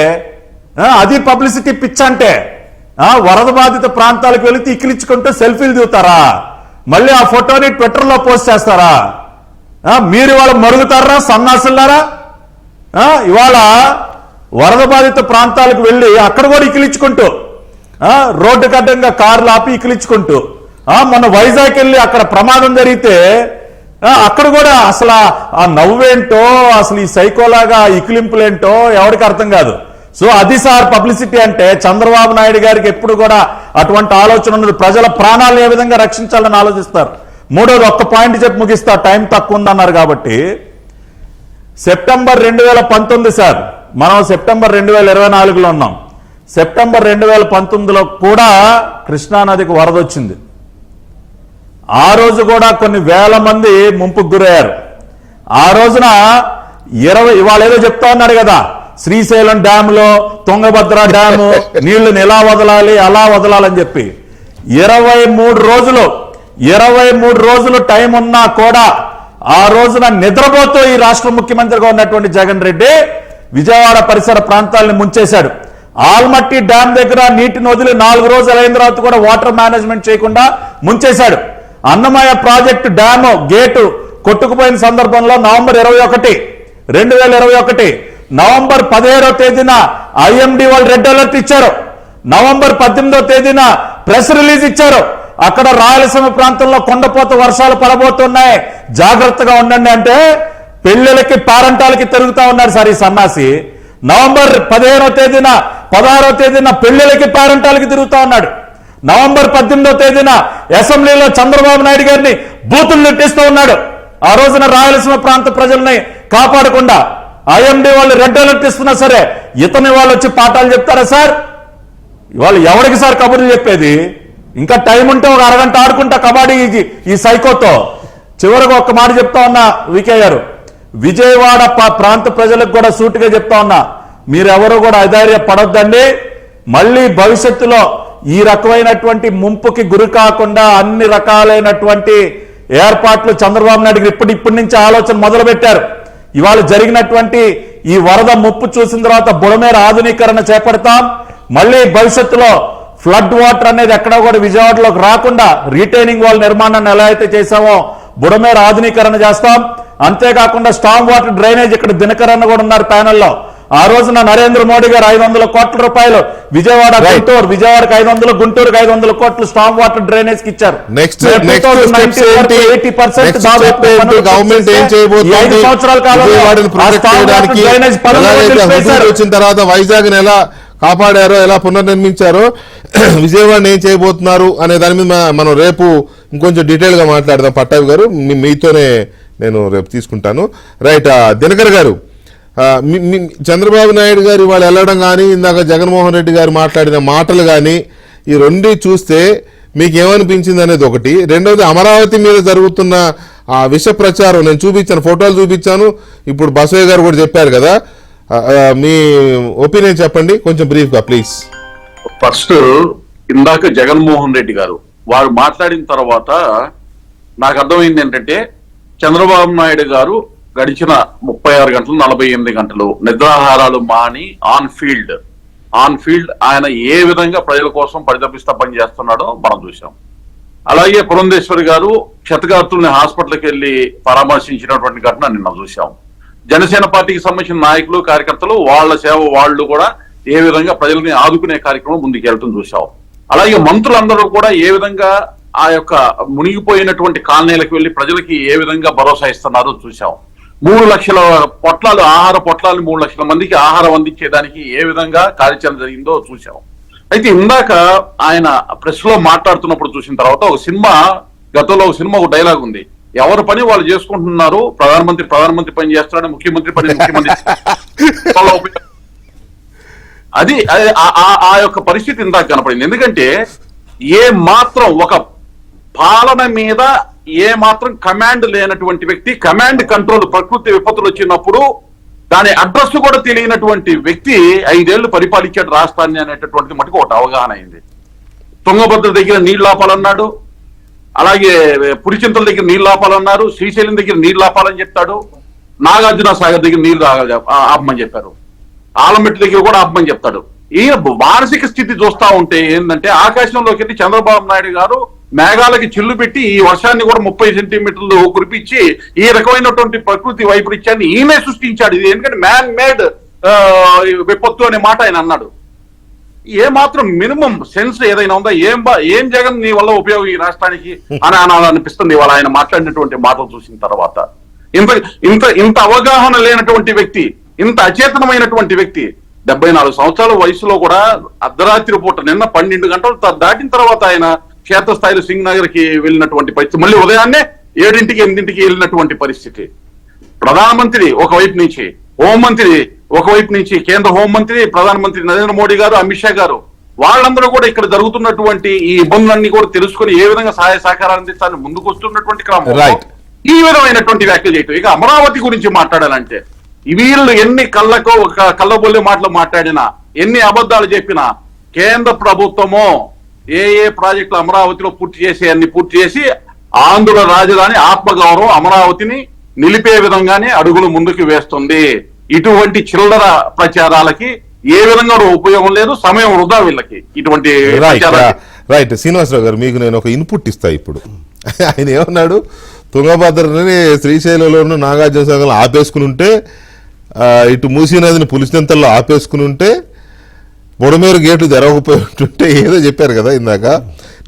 అది పబ్లిసిటీ పిచ్ అంటే. వరద బాధిత ప్రాంతాలకు వెళితే ఇకిలించుకుంటూ సెల్ఫీలు దిగుతారా? మళ్ళీ ఆ ఫోటోని ట్విట్టర్ లో పోస్ట్ చేస్తారా? మీరు ఇవాళ మరుగుతారా సన్నాసులారా? ఇవాళ వరద బాధిత ప్రాంతాలకు వెళ్ళి అక్కడ కూడా ఇకిలించుకుంటూ, రోడ్డు కడ్డంగా కార్లు ఆపి ఇకిలించుకుంటూ, మొన్న వైజాగ్ వెళ్ళి అక్కడ ప్రమాదం జరిగితే అక్కడ కూడా అసలు ఆ నవ్వేంటో, అసలు ఈ సైకోలాగా ఇకిలింపులేంటో ఎవరికి అర్థం కాదు. సో అది సార్ పబ్లిసిటీ అంటే. చంద్రబాబు నాయుడు గారికి ఎప్పుడు కూడా అటువంటి ఆలోచన ఉన్నది. ప్రజల ప్రాణాలను ఏ విధంగా రక్షించాలని ఆలోచిస్తారు. మూడోది, ఒక్క పాయింట్ చెప్పి ముగిస్తా, టైం తక్కువ ఉందన్నారు కాబట్టి. సెప్టెంబర్ 2019 సార్, మనం సెప్టెంబర్ 2024లో ఉన్నాం. సెప్టెంబర్ 2019లో కూడా కృష్ణానదికి వరద వచ్చింది. ఆ రోజు కూడా కొన్ని వేల మంది ముంపుకు గురయ్యారు. ఆ రోజున ఇవాళ ఏదో చెప్తా ఉన్నాడు కదా, శ్రీశైలం డ్యాములో తుంగభద్ర డ్యాము నీళ్లను ఎలా వదలాలి అలా వదలాలని చెప్పి 23 రోజులు టైం ఉన్నా కూడా ఆ రోజున నిద్రపోతూ ఈ రాష్ట్ర ముఖ్యమంత్రిగా ఉన్నటువంటి జగన్ రెడ్డి విజయవాడ పరిసర ప్రాంతాలను ముంచేశాడు. ఆల్మట్టి డ్యామ్ దగ్గర నీటిని వదిలి 4 రోజులు అయిన తర్వాత కూడా వాటర్ మేనేజ్మెంట్ చేయకుండా ముంచేశాడు. అన్నమయ్య ప్రాజెక్టు డ్యాము గేటు కొట్టుకుపోయిన సందర్భంలో నవంబర్ 21, 2021 నవంబర్ 17వ తేదీన ఐఎండి వాళ్ళు రెడ్ అలర్ట్ ఇచ్చారు. నవంబర్ 18వ తేదీన ప్రెస్ రిలీజ్ ఇచ్చారు. అక్కడ రాయలసీమ ప్రాంతంలో కొండపోత వర్షాలు పడబోతున్నాయి, జాగ్రత్తగా ఉండండి అంటే పెళ్లిళ్ళకి పేరంటాలకి తిరుగుతా ఉన్నారు సార్ ఈ సన్నాసి. నవంబర్ 15వ తేదీన 16వ తేదీన పెళ్లిళ్ళకి పేరంటాలకి తిరుగుతా ఉన్నాడు. నవంబర్ 18వ తేదీన అసెంబ్లీలో చంద్రబాబు నాయుడు గారిని బూతులు నెట్టిస్తూ ఉన్నాడు. ఆ రోజున రాయలసీమ ప్రాంత ప్రజల్ని కాపాడకుండా ఐఎండి వాళ్ళు రెడ్ అలర్ట్ ఇస్తున్నా సరే ఇతని వాళ్ళు వచ్చి పాఠాలు చెప్తారా సార్? ఇవాళ ఎవరికి సార్ కబుర్లు చెప్పేది? ఇంకా టైం ఉంటే ఒక అరగంట ఆడుకుంటా కబడ్డీ ఈ సైకోతో. చివరికి ఒక్క మాట చెప్తా ఉన్నా వికే గారు, విజయవాడ ప్రాంత ప్రజలకు కూడా సూటిగా చెప్తా ఉన్నా, మీరెవరూ కూడా అధైర్య పడొద్దండి. మళ్ళీ భవిష్యత్తులో ఈ రకమైనటువంటి ముంపుకి గురి కాకుండా అన్ని రకాలైనటువంటి ఏర్పాట్లు చంద్రబాబు నాయుడు ఇప్పటి నుంచి ఆలోచన మొదలు పెట్టారు. ఇవాళ జరిగినటువంటి ఈ వరద ముప్పు చూసిన తర్వాత బుడమేర ఆధునీకరణ చేపడతాం. మళ్ళీ భవిష్యత్తులో ఫ్లడ్ వాటర్ అనేది ఎక్కడా కూడా విజయవాడలోకి రాకుండా రీటైనింగ్ వాల్ నిర్మాణాన్ని ఎలా అయితే చేశామో బుడమేర ఆధునీకరణ చేస్తాం. అంతేకాకుండా స్టామ్ వాటర్ డ్రైనేజ్ ఇక్కడ దినకరణ కూడా ఉన్నారు ప్యానెల్లో. ఆ రోజున నరేంద్ర మోడీ గారు 500 కోట్ల రూపాయలు విజయవాడ గుంటూరు, విజయవాడకి 500, గుంటూరుకి 500 కోట్లు స్టామ్ వాటర్ డ్రైనేజ్ కి ఇచ్చారు. గవర్నమెంట్ ఏం చేయబోతుంది? వచ్చిన తర్వాత వైజాగ్ ఎలా కాపాడారో, ఎలా పునర్నిర్మించారో, విజయవాడని ఏం చేయబోతున్నారు అనే దాని మీద మనం రేపు ఇంకొంచెం డీటెయిల్ గా మాట్లాడదాం. పట్టాభి గారు మీతోనే నేను రేపు తీసుకుంటాను. రైట్, దినకర్ గారు, చంద్రబాబు నాయుడు గారు ఇవాళ వెళ్ళడం కానీ ఇందాక జగన్మోహన్ రెడ్డి గారు మాట్లాడిన మాటలు కానీ ఈ రెండు చూస్తే మీకు ఏమనిపించింది అనేది ఒకటి. రెండవది, అమరావతి మీద జరుగుతున్న ఆ విష ప్రచారం నేను చూపించాను, ఫోటోలు చూపించాను. ఇప్పుడు బసవయ్య గారు కూడా చెప్పారు కదా, మీ ఒపీనియన్ చెప్పండి కొంచెం బ్రీఫ్ గా ప్లీజ్. ఫస్ట్ ఇందాక జగన్మోహన్ రెడ్డి గారు వారు మాట్లాడిన తర్వాత నాకు అర్థమైంది ఏంటంటే, చంద్రబాబు నాయుడు గారు గడిచిన 36 గంటలు 48 గంటలు నిద్రాహారాలు మాని ఆన్ ఫీల్డ్ ఆయన ఏ విధంగా ప్రజల కోసం పరితపిస్తా పనిచేస్తున్నాడో మనం చూసాం. అలాగే పురంధేశ్వరి గారు క్షతగాత్రుల్ని హాస్పిటల్కి వెళ్లి పరామర్శించినటువంటి ఘటన నిన్న చూసాం. జనసేన పార్టీకి సంబంధించిన నాయకులు, కార్యకర్తలు వాళ్ళ సేవ వాళ్ళు కూడా ఏ విధంగా ప్రజల్ని ఆదుకునే కార్యక్రమం ముందుకెళ్తాం చూసాం. అలాగే మంత్రులందరూ కూడా ఏ విధంగా ఆ యొక్క మునిగిపోయినటువంటి కాలనీలకు వెళ్లి ప్రజలకి ఏ విధంగా భరోసా ఇస్తున్నారో చూసాం. 3 లక్షల పొట్లాలు, ఆహార పొట్లాలు 3 లక్షల మందికి ఆహారం అందించేదానికి ఏ విధంగా కార్యాచరణ జరిగిందో చూసాం. అయితే ఇందాక ఆయన ప్రెస్ లో మాట్లాడుతున్నప్పుడు చూసిన తర్వాత గతంలో ఒక సినిమా ఒక డైలాగ్ ఉంది, ఎవరి పని వాళ్ళు చేసుకుంటున్నారు, ప్రధానమంత్రి పని చేస్తున్నాడు, ముఖ్యమంత్రి పని ముఖ్యమంత్రి. అది ఆ యొక్క పరిస్థితి ఇందాక కనపడింది. ఎందుకంటే ఏ మాత్రం ఒక పాలన మీద ఏ మాత్రం కమాండ్ లేనటువంటి వ్యక్తి, కమాండ్ కంట్రోల్ ప్రకృతి విపత్తులు వచ్చినప్పుడు దాని అడ్రస్ కూడా తెలియనటువంటి వ్యక్తి 5 ఏళ్లు పరిపాలించాడు రాష్ట్రాన్ని అనేటటువంటిది మటుకు ఒకటి అవగాహన అయింది. తుంగభద్ర దగ్గర నీళ్లు ఆపాలన్నాడు, అలాగే పురిచింతల దగ్గర నీళ్లు ఆపాలన్నారు, శ్రీశైలం దగ్గర నీళ్లు ఆపాలని చెప్తాడు, నాగార్జున సాగర్ దగ్గర నీళ్లు ఆపమని చెప్పారు, ఆలమెట్టు దగ్గర కూడా ఆపమని చెప్తాడు. ఈయన మానసిక స్థితి చూస్తా ఉంటే ఏంటంటే, ఆకాశంలోకి వెళ్ళి చంద్రబాబు నాయుడు గారు మేఘాలకి చిల్లు పెట్టి ఈ వర్షాన్ని కూడా 30 సెంటీమీటర్లు కురిపించి ఈ రకమైనటువంటి ప్రకృతి వైపరీత్యాన్ని ఈయనే సృష్టించాడు. ఇది ఎందుకంటే మ్యాన్ మేడ్ విపత్తు అనే మాట ఆయన అన్నాడు. ఏ మాత్రం మినిమం సెన్స్ ఏదైనా ఉందా? ఏం జగన్ నీ వల్ల ఉపయోగం ఈ రాష్ట్రానికి అని అనిపిస్తుంది ఇవాళ ఆయన మాట్లాడినటువంటి మాటలు చూసిన తర్వాత. ఇంత అవగాహన లేనటువంటి వ్యక్తి, ఇంత అచేతనమైనటువంటి వ్యక్టి 74 సంవత్సరాల వయసులో కూడా అర్ధరాత్రి పూట నిన్న 12 గంటలు దాటిన తర్వాత ఆయన క్షేత్రస్థాయిలో సింగ్ నగర్ కి వెళ్ళినటువంటి పరిస్థితి, మళ్ళీ ఉదయాన్నే 7, 8 వెళ్ళినటువంటి పరిస్థితి. ప్రధానమంత్రి ఒకవైపు నుంచి, హోంమంత్రి ఒకవైపు నుంచి కేంద్ర హోంమంత్రి, ప్రధానమంత్రి నరేంద్ర మోడీ గారు, అమిత్ షా గారు, వాళ్ళందరూ కూడా ఇక్కడ జరుగుతున్నటువంటి ఈ ఇబ్బందులన్నీ కూడా తెలుసుకుని ఏ విధంగా సహాయ సహకారాలు అందించాలని ముందుకు వస్తున్నటువంటి క్రమంలో Right. ఈ విధమైనటువంటి వ్యాఖ్యలు చేయటం. ఇక అమరావతి గురించి మాట్లాడాలంటే వీళ్ళు ఎన్ని కళ్ళబొల్లి మాటలు మాట్లాడినా, ఎన్ని అబద్ధాలు చెప్పినా, కేంద్ర ప్రభుత్వము ఏ ప్రాజెక్టులు అమరావతిలో పూర్తి చేసి ఆంధ్ర రాజధాని ఆత్మగౌరవం అమరావతిని నిలిపే విధంగానే అడుగులు ముందుకు వేస్తుంది. ఇటువంటి చిల్లర ప్రచారాలకి ఏ విధంగా ఉపయోగం లేదు, సమయం వృధా వీళ్ళకి ఇటువంటి రైట్. శ్రీనివాసరావు గారు, మీకు నేను ఒక ఇన్పుట్ ఇస్తా. ఇప్పుడు ఆయన ఏమన్నాడు, తుంగభద్రని శ్రీశైలంలోనూ నాగార్జున సాగర్లో ఆపేసుకుని ఉంటే, ఇటు మూసీ నదిని పులిచింతల్లో ఆపేసుకుని ఉంటే, బుడమేరు గేట్లు తెరవకపోతుంటే ఏదో చెప్పారు కదా ఇందాక.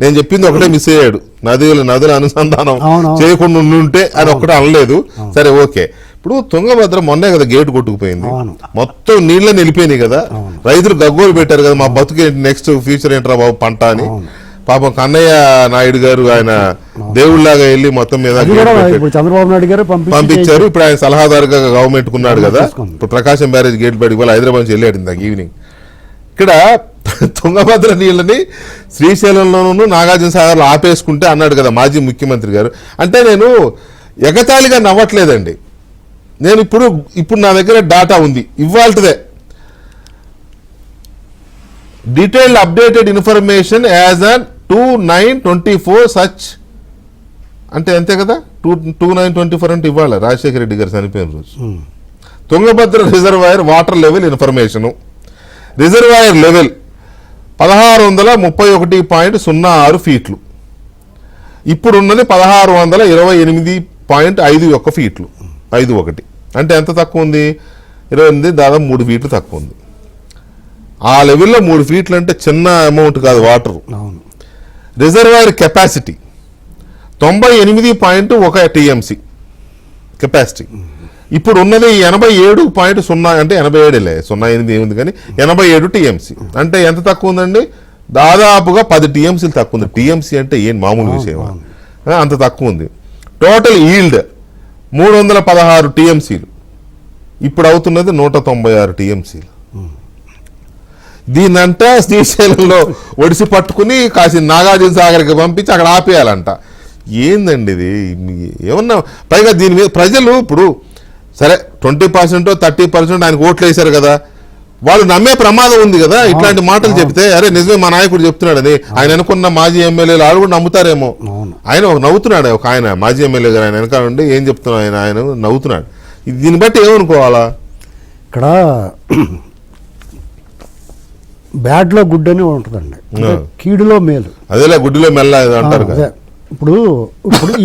నేను చెప్పింది ఒకటే మిస్ అయ్యాడు, నదుల అనుసంధానం చేయకుండా ఉంటే అని ఒక్కటే అనలేదు. సరే, ఓకే. ఇప్పుడు తుంగభద్ర మొన్నే కదా గేటు కొట్టుకుపోయింది, మొత్తం నీళ్ళ నిలిపోయినాయి కదా, రైతులు గగ్గోలు పెట్టారు కదా, మా బతుకు నెక్స్ట్ ఫ్యూచర్ ఏంట్రా బాబు పంట అని. పాపం కన్నయ్య నాయుడు గారు ఆయన దేవుళ్లాగా వెళ్ళి మొత్తం మీద చంద్రబాబు నాయుడు గారు పంపించారు. ఇప్పుడు ఆయన సలహాదారుగా గవర్నమెంట్ కున్నాడు కదా. ఇప్పుడు ప్రకాశం బ్యారేజ్ గేట్ బయటకు వెళ్ళి హైదరాబాద్ నుంచి వెళ్ళాడు ఇందాక ఈవినింగ్. ఇక్కడ తుంగభద్ర నీళ్ళని శ్రీశైలంలోనూ నాగార్జున సాగర్లో ఆపేసుకుంటే అన్నాడు కదా మాజీ ముఖ్యమంత్రి గారు. అంటే నేను ఎగతాళిగా నవ్వట్లేదండి. నేను ఇప్పుడు నా దగ్గర డాటా ఉంది, ఇవాల్టిదే. Detailed updated information as on 2/9/24 such అంటే అంతే కదా. 2/9/24 అంటే ఇవ్వాలి రాజశేఖర రెడ్డి గారు చనిపోయిన రోజు. Tungabhadra reservoir water level information. Reservoir level 1631.06 ఫీట్లు. ఇప్పుడున్నది 1628.51 ఫీట్లు. 51 అంటే ఎంత తక్కువ ఉంది? 28, దాదాపు 3 ఫీట్లు తక్కువ ఉంది. ఆ లెవెల్లో 3 ఫీట్లు అంటే చిన్న అమౌంట్ కాదు water. Reservoir capacity 98.1 TMC capacity. ఇప్పుడు ఉన్నది 87.0 అంటే 87 08 ఏముంది కానీ 87 టీఎంసీ. అంటే ఎంత తక్కువ ఉందండి? దాదాపుగా 10 టీఎంసీలు తక్కువ ఉంది. టీఎంసీ అంటే ఏం మామూలు విషయమా? అంత తక్కువ ఉంది. టోటల్ ఈల్డ్ 316 టీఎంసీలు. ఇప్పుడు అవుతున్నది 196 టీఎంసీలు. దీన్నంతా శ్రీశైలంలో ఒడిసి పట్టుకుని కాసి నాగార్జున సాగర్కి పంపించి అక్కడ ఆపేయాలంట. ఏందండి ఇది? ఏమన్నా పైగా దీని మీద ప్రజలు ఇప్పుడు సరే 20% 30% ఆయనకు ఓట్లు వేశారు కదా, వాళ్ళు నమ్మే ప్రమాదం ఉంది కదా. ఇట్లాంటి మాటలు చెప్తే అరే నిజమే మా నాయకుడు చెప్తున్నాడని ఆయన అనుకున్న మాజీ ఎమ్మెల్యేలు వాళ్ళు కూడా నమ్ముతారేమో. ఆయన నవ్వుతున్నాడు, ఒక ఆయన మాజీ ఎమ్మెల్యే గారు ఆయన వెనక ఉండి ఏం చెప్తున్నాడు ఆయన నవ్వుతున్నాడు. దీన్ని బట్టి ఏమనుకోవాలా? ఇక్కడ బ్యాడ్లో గుడ్ అని ఉంటుందండి, కీడులో మేలు. అదేలే గుడ్డిలో మెల్ల అంటారు కదా. ఇప్పుడు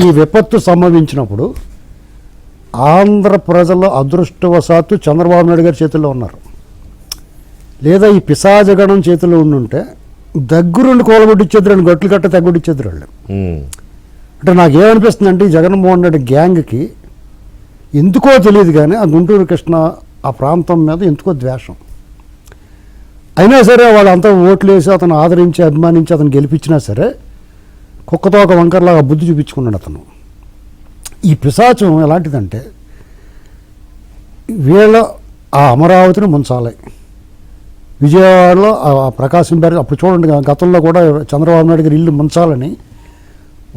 ఈ విపత్తు సంభవించినప్పుడు ఆంధ్ర ప్రజల అదృష్టవశాత్తు చంద్రబాబు నాయుడు గారి చేతుల్లో ఉన్నారు. లేదా ఈ పిశాచగణం చేతిలో ఉండుంటే దగ్గరుండి కోలగొట్టిచ్చేది, 2 గట్లు కట్ట తగ్గొట్టిచ్చేది వాళ్ళు. అంటే నాకేమనిపిస్తుంది అంటే ఈ జగన్మోహన్ రెడ్డి గ్యాంగ్కి ఎందుకో తెలియదు కానీ ఆ గుంటూరు కృష్ణ ఆ ప్రాంతం మీద ఎందుకో ద్వేషం. అయినా సరే వాళ్ళంతా ఓట్లు వేసి అతను ఆదరించి అభిమానించి అతను గెలిపించినా సరే కుక్కతో ఒక వంకర్లాగా బుద్ధి చూపించుకున్నాడు అతను. ఈ పిశాచం ఎలాంటిదంటే వీళ్ళ ఆ అమరావతిని ముంచాలి, విజయవాడలో ఆ ప్రకాశం బ్యారేజ్. అప్పుడు చూడండి గతంలో కూడా చంద్రబాబు నాయుడు గారి ఇల్లు ముంచాలని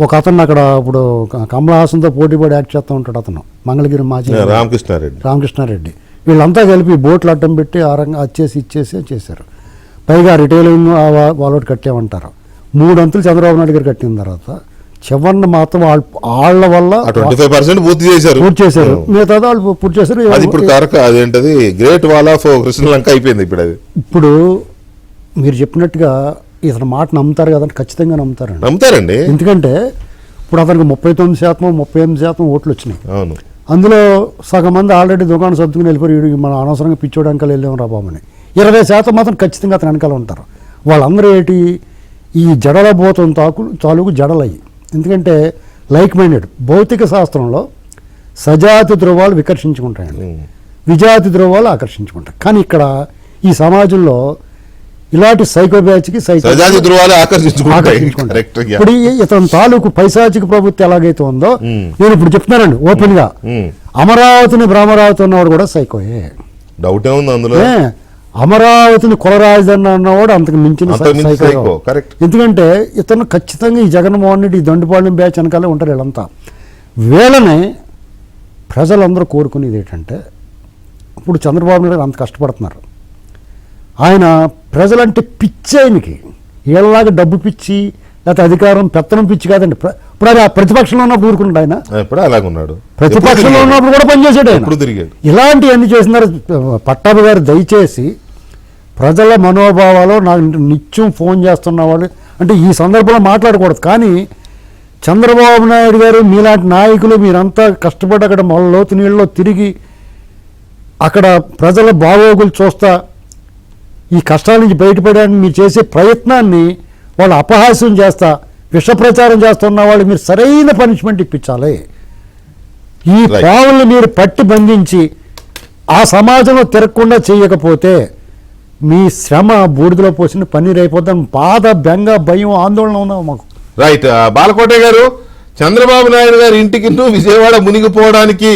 ఒక అతను అక్కడ ఇప్పుడు కమల్ హాసన్తో పోటీపడి యాక్ట్ చేస్తూ ఉంటాడు అతను, మంగళగిరి మాజీ రామకృష్ణారెడ్డి. వీళ్ళంతా కలిపి బోట్లు అడ్డం పెట్టి ఆ రంగా ఇచ్చేసి చేశారు. పైగా రిటైలింగ్ వాళ్ళోటి కట్టేమంటారు. 3 అంతులు చంద్రబాబు నాయుడు గారు కట్టిన తర్వాత చివరిని మాత్రం వాళ్ళ వల్ల 25% పూర్తి చేశారు. మిగతా వాళ్ళు పూర్తి చేశారు. అదేంటది గ్రేట్ వాల్ ఆఫ్ కృష్ణలంక అయిపోయింది. ఇప్పుడు మీరు చెప్పినట్టుగా ఇతను మాట నమ్ముతారు కదంటే ఖచ్చితంగా నమ్ముతారండి. ఎందుకంటే ఇప్పుడు అతనికి 39%, 38% ఓట్లు వచ్చినాయి. అవును. అందులో సగం మంది ఆల్రెడీ దుకాణం సర్దుకుని వెళ్ళిపోయి మనం అనవసరంగా పిచ్చోడు వెనకాల వెళ్ళాము రా బాబు అని. 20% మాత్రం ఖచ్చితంగా అతని వెనకాల ఉంటారు. వాళ్ళందరూ ఏంటి ఈ జడల బోతం తాలూకు జడలయ్యి. ఎందుకంటే లైక్ మైండెడ్. భౌతిక శాస్త్రంలో సజాతి ధ్రువాలు వికర్షించుకుంటాయండి, విజాతి ధ్రువాలు ఆకర్షించుకుంటాయి. కానీ ఇక్కడ ఈ సమాజంలో ఇలాంటి సైకో బ్యాచ్కి ఆకర్షించుకుంటాయి. ఇప్పుడు ఇతని తాలూకు పైశాచిక ప్రభుత్వం ఎలాగైతే ఉందో నేను ఇప్పుడు చెప్తున్నానండి ఓపెన్ గా, అమరావతిని భ్రమరావతి ఉన్నవాడు కూడా సైకోయే. డౌట్ ఏముంది అందులో? అమరావతిని కుల రాజధాని అన్నవాడు అంతకు మించిన సైకో, కరెక్ట్. ఎందుకంటే ఇతను ఖచ్చితంగా ఈ జగన్మోహన్ రెడ్డి ఈ దండుపాలెం బ్యాచ్ వెనకాలే ఉంటారు వీళ్ళంతా. వీళ్ళని ప్రజలందరూ కోరుకునేది ఏంటంటే, ఇప్పుడు చంద్రబాబు నాయుడు గారు అంత కష్టపడుతున్నారు, ఆయన ప్రజలంటే పిచ్చి ఆయనకి, వీళ్ళలాగా డబ్బు పిచ్చి లేకపోతే అధికారం పెత్తనం పిచ్చి కాదండి. ఇప్పుడు అది ప్రతిపక్షంలో ఉన్నప్పుడు ఊరుకున్నాడు ఆయన, ఇప్పుడు అలాగున్నాడు, ప్రతిపక్షంలో ఉన్నప్పుడు కూడా పనిచేసాడు ఆయన. ఇప్పుడు తిరిగాడు. ఇలాంటివన్నీ చేసినారు. పట్టాభి గారు దయచేసి ప్రజల మనోభావాలు నాకు నిత్యం ఫోన్ చేస్తున్న వాళ్ళు అంటే ఈ సందర్భంలో మాట్లాడకూడదు, కానీ చంద్రబాబు నాయుడు గారు మీలాంటి నాయకులు మీరంతా కష్టపడి అక్కడ మొల లోతు నీళ్ళలో తిరిగి అక్కడ ప్రజల బాగోగులు చూస్తా ఈ కష్టాల నుంచి బయటపడడానికి మీరు చేసే ప్రయత్నాన్ని వాళ్ళు అపహాస్యం చేస్తా విష ప్రచారం చేస్తున్న వాళ్ళు మీరు సరైన పనిష్మెంట్ ఇప్పించాలి. ఈ పావుల్ని మీరు పట్టి బంధించి ఆ సమాజంలో తిరగకుండా చేయకపోతే మీ శ్రమ బూడిదలో పోసిన పన్నీరు అయిపోతాం. బాధ, బెంగ, భయం, ఆందోళన ఉందా మాకు. రైట్. బాలకోట గారు, చంద్రబాబు నాయుడు గారి ఇంటికి విజయవాడ మునిగిపోవడానికి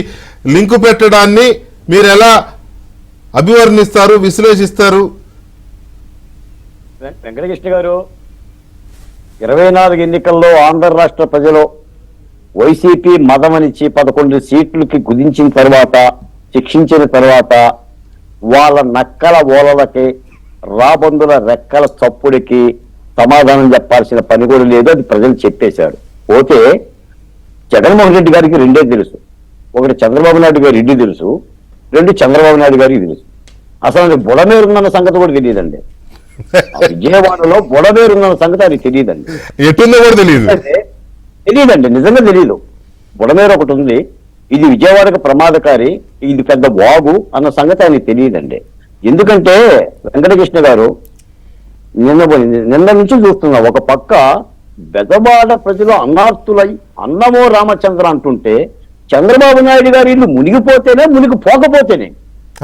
లింకు పెట్టడాన్ని మీరు ఎలా అభివర్ణిస్తారు, విశ్లేషిస్తారు? వెంకటకృష్ణ గారు, 24 ఎన్నికల్లో ఆంధ్ర రాష్ట్ర ప్రజలు వైసీపీ మదమనిచ్చి 11 సీట్లకి కుదించిన తర్వాత, శిక్షించిన తర్వాత వాళ్ళ నక్కల ఓలలకి రాబందుల రెక్కల చప్పుడికి సమాధానం చెప్పాల్సిన పని కూడా లేదు, అది ప్రజలు చెప్పేశారు. ఓకే, జగన్మోహన్ రెడ్డి గారికి రెండే తెలుసు, ఒకటి చంద్రబాబు నాయుడు గారి ఇంటి తెలుసు, 2 చంద్రబాబు నాయుడు గారికి తెలుసు. అసలు బుడమేరుందన్న సంగతి కూడా తెలియదండి. విజయవాడలో బుడమేరుందన్న సంగతి అది తెలియదండి, ఎటుందో కూడా తెలియదండి, నిజంగా తెలియదు. బుడమేరు ఒకటి ఉంది, ఇది విజయవాడకు ప్రమాదకారి, ఇది పెద్ద వాగు అన్న సంగతి ఆయనకి తెలియదండి. ఎందుకంటే వెంకటకృష్ణ గారు నిన్న నుంచి చూస్తున్నా, ఒక పక్క బెజవాడ ప్రజలు అన్నార్తులై అన్నమో రామచంద్ర అంటుంటే చంద్రబాబు నాయుడు గారి ఇల్లు మునిగిపోతేనే మునిగిపోకపోతేనే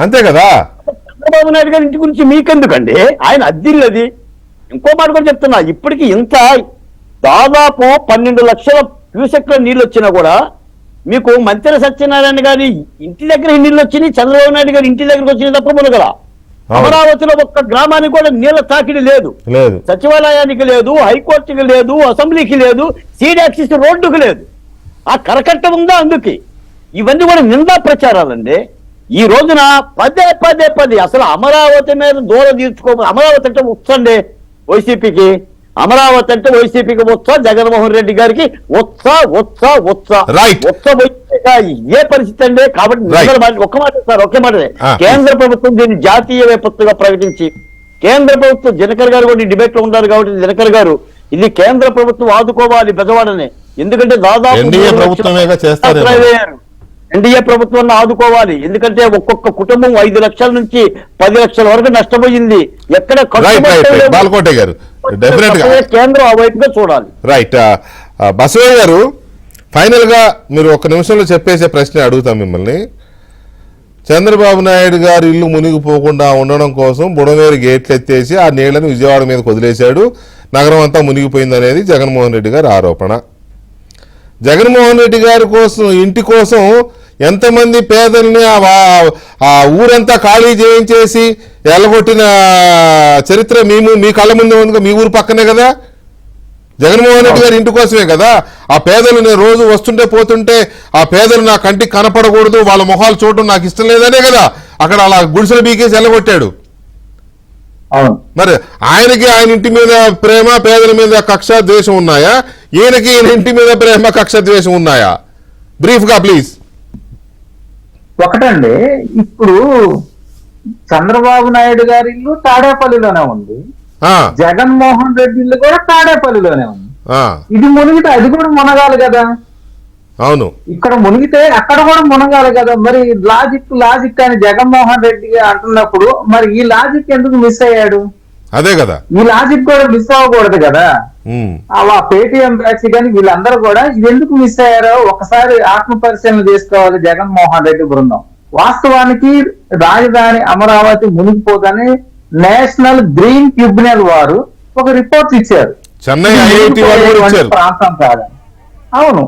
అంతే కదా. చంద్రబాబు నాయుడు గారి ఇంటి గురించి మీకెందుకండి, ఆయన అద్దిల్లది. ఇంకో మాట కూడా చెప్తున్నా, ఇప్పటికి ఇంత దాదాపు 12 లక్షల క్యూసెక్ల నీళ్ళు వచ్చినా కూడా మీకు మంత్రి సత్యనారాయణ గారి ఇంటి దగ్గర నీళ్ళు వచ్చినాయి, చంద్రబాబు నాయుడు గారి ఇంటి దగ్గరకు వచ్చినాయి తప్ప మునగల. అమరావతిలో ఒక్క గ్రామానికి కూడా నీళ్ళ తాకిడి లేదు, సచివాలయానికి లేదు, హైకోర్టుకి లేదు, అసెంబ్లీకి లేదు, సీడాక్సిస్ రోడ్డుకు లేదు. ఆ కరకట్ట ఉందా అందుకే. ఇవన్నీ కూడా నిందా ప్రచారాలండి. ఈ రోజున పదే అసలు అమరావతి మీద దూరం తీర్చుకో. అమరావతి అంటే వచ్చండి వైసీపీకి, అమరావతి అంటే వైసీపీకి వచ్చా, జగన్మోహన్ రెడ్డి గారికి వచ్చా. ఏ పరిస్థితి అండి. కాబట్టి ఒక్క మాట, కేంద్ర ప్రభుత్వం దీన్ని జాతీయ విపత్తుగా ప్రకటించి, కేంద్ర ప్రభుత్వం దినకర్ గారు కూడా డిబేట్ లో ఉన్నారు కాబట్టి దినకర్ గారు ఇది కేంద్ర ప్రభుత్వం ఆదుకోవాలి బెజవాడని, ఎందుకంటే దాదాపు ఎన్డీఏ ప్రభుత్వాన్ని ఆదుకోవాలి. ఎందుకంటే ఒక్కొక్క కుటుంబం 5 లక్షల నుంచి 10 లక్షల వరకు నష్టపోయింది. ఎక్కడ కేంద్రం ఆ వైపుగా చూడాలి. రైట్. బసవయ్య గారు, ఫైనల్ గా మీరు ఒక నిమిషంలో చెప్పేసే ప్రశ్న అడుగుతాం మిమ్మల్ని. చంద్రబాబు నాయుడు గారు ఇల్లు మునిగిపోకుండా ఉండడం కోసం బుడమేరు గేట్లు ఎత్తేసి ఆ నీళ్లను విజయవాడ మీద వదిలేశాడు, నగరం అంతా మునిగిపోయింది అనేది జగన్మోహన్ రెడ్డి గారి ఆరోపణ. జగన్మోహన్ రెడ్డి గారి కోసం, ఇంటి కోసం ఎంతమంది పేదల్ని ఆ ఊరంతా ఖాళీ చేయించేసి ఎల్లగొట్టిన చరిత్ర మీ కళ్ళ ముందు ఉంది. మీ ఊరు పక్కనే కదా, జగన్మోహన్ రెడ్డి గారి ఇంటి కోసమే కదా. ఆ పేదలు నేను రోజు వస్తుంటే పోతుంటే ఆ పేదలు నా కంటికి కనపడకూడదు, వాళ్ళ మొహాలు చూడడం నాకు ఇష్టం లేదనే కదా అక్కడ అలా గుడిసెలు బీకేసి ఎల్లగొట్టాడు. మరి ఆయనకి ఆయన ఇంటి మీద ప్రేమ, పేదల మీద కక్ష ద్వేషం ఉన్నాయా? ఈయనకి ఈయన ఇంటి మీద ప్రేమ, కక్ష ద్వేషం ఉన్నాయా? బ్రీఫ్ గా ప్లీజ్. ఒకటండి, ఇప్పుడు చంద్రబాబు నాయుడు గారి ఇల్లు తాడేపల్లిలోనే ఉంది, జగన్మోహన్ రెడ్డి ఇల్లు కూడా తాడేపల్లిలోనే ఉంది. ఇది మునిగితే అది కూడా మునగాలి కదా. అవును, ఇక్కడ మునిగితే అక్కడ కూడా మునగాలి కదా. మరి లాజిక్ అని జగన్మోహన్ రెడ్డి అంటున్నప్పుడు మరి ఈ లాజిక్ ఎందుకు మిస్ అయ్యాడు? అదే కదా, ఈ లాజిక్ కూడా మిస్ అవ్వకూడదు కదా. ఆ పేటీఎం బ్యాచ్ కానీ వీళ్ళందరూ కూడా ఇది ఎందుకు మిస్ అయ్యారో ఒకసారి ఆత్మ పరిశీలన చేసుకోవాలి జగన్మోహన్ రెడ్డి బృందం. వాస్తవానికి రాజధాని అమరావతి మునిగిపోదని నేషనల్ గ్రీన్ ట్రిబ్యునల్ వారు ఒక రిపోర్ట్ ఇచ్చారు, చెన్నై ఐఐటి ప్రాంతం కాదని. అవును,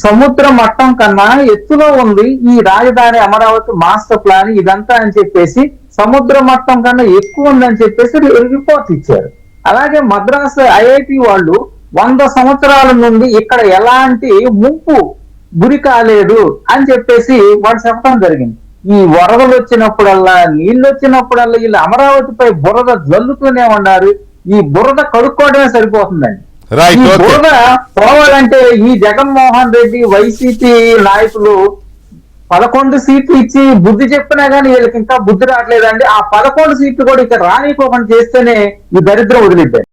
సముద్ర మట్టం కన్నా ఎత్తులో ఉంది ఈ రాజధాని అమరావతి మాస్టర్ ప్లాన్ ఇదంతా అని చెప్పేసి, సముద్ర మట్టం కన్నా ఎక్కువ ఉందని చెప్పేసి రిపోర్ట్ ఇచ్చారు. అలాగే మద్రాసు ఐఐటి వాళ్ళు 100 సంవత్సరాల నుండి ఇక్కడ ఎలాంటి ముంపు గురి కాలేదు అని చెప్పేసి వాళ్ళు చెప్పడం జరిగింది. ఈ వరదలు వచ్చినప్పుడల్లా, నీళ్ళు వచ్చినప్పుడల్లా వీళ్ళు అమరావతిపై బురద జల్లుతూనే ఉన్నారు. ఈ బురద కడుక్కోవడమే సరిపోతుందండి. Right, ఈ okay. బురద పోవాలంటే ఈ జగన్మోహన్ రెడ్డి వైసీపీ నాయకులు 11 సీట్లు ఇచ్చి బుద్ధి చెప్పినా గానీ వీళ్ళకి ఇంకా బుద్ధి రావట్లేదండి. ఆ 11 సీట్లు కూడా ఇక్కడ రానిపోకుండా చేస్తేనే ఈ దరిద్రం వదిలిద్దండి.